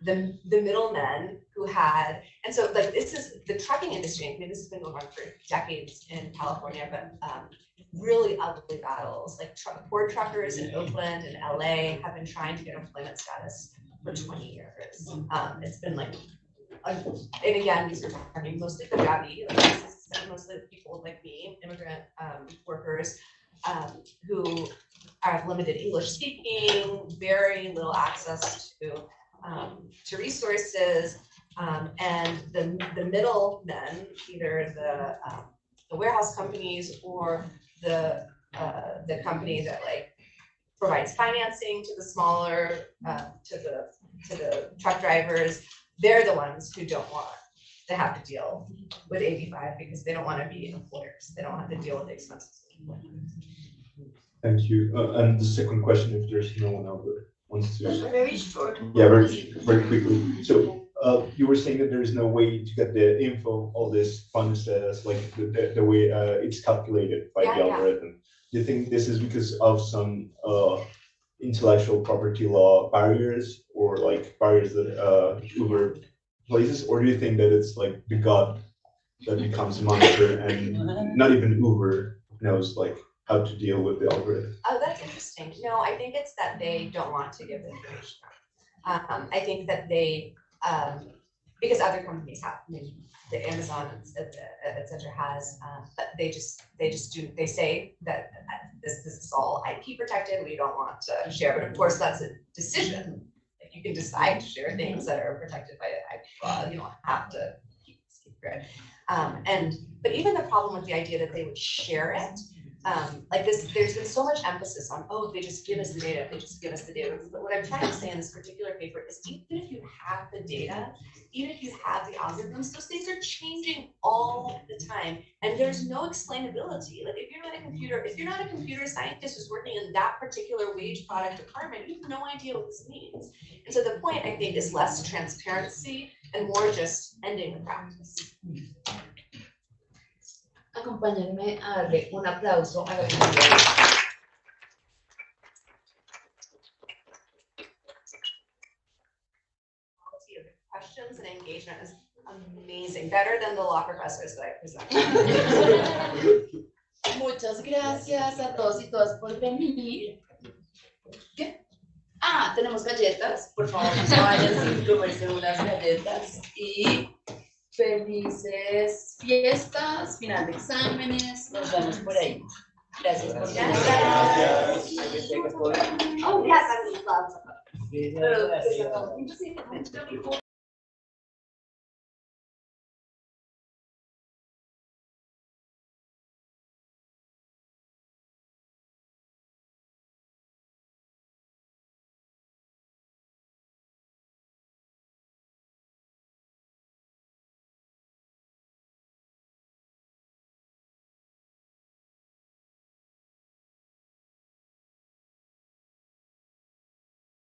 Speaker 2: the middlemen who had, and so like this is the trucking industry. I mean, this has been going on for decades in California, but really ugly battles. Like poor truckers in Oakland and LA have been trying to get employment status for 20 years. It's been like, and again, these are talking mostly Punjabi, like mostly people like me, immigrant workers who have limited English speaking, very little access to resources, and the middlemen, either the warehouse companies or the company that like provides financing to the smaller to the truck drivers, they're the ones who don't want to have to deal with AB5 because they don't want to be employers. They don't have to deal with the expenses.
Speaker 8: Thank you. And the second question, if there's no one out there wants to.
Speaker 1: Very short.
Speaker 8: Yeah, very quickly. So you were saying that there is no way to get the info, all this fund status, like the way it's calculated by the algorithm. Do you think this is because of some intellectual property law barriers, or like barriers that Uber places, or do you think that it's like the God that becomes a monster and not even Uber knows like how to deal with the algorithm?
Speaker 2: Oh, that's interesting. No, I think it's that they don't want to give the information. I think that they, because other companies have, I mean, the Amazon, et cetera, has, but they say that this is all IP protected. We don't want to share, but of course that's a decision. Like you can decide to share things that are protected by IP law. You don't have to keep it secret. But even the problem with the idea that they would share it, like this, there's been so much emphasis on, oh, they just give us the data, they just give us the data. But what I'm trying to say in this particular paper is even if you have the data, even if you have the algorithms, those things are changing all the time. And there's no explainability. Like if you're not a computer scientist who's working in that particular wage product department, you have no idea what this means. And so the point, I think, is less transparency and more just ending the practice.
Speaker 1: Acompáñenme a darle un aplauso a la comunidad.
Speaker 2: Questions and engagement is amazing, better than the law professors that I presented.
Speaker 1: Muchas gracias a todos y todas por venir. ¿Qué? Ah, tenemos galletas, por favor, no se vayan sin comerse unas galletas. Y felices fiestas, final de exámenes, nos vemos por ahí. Gracias por venir.
Speaker 2: Oh, yes, I would love to.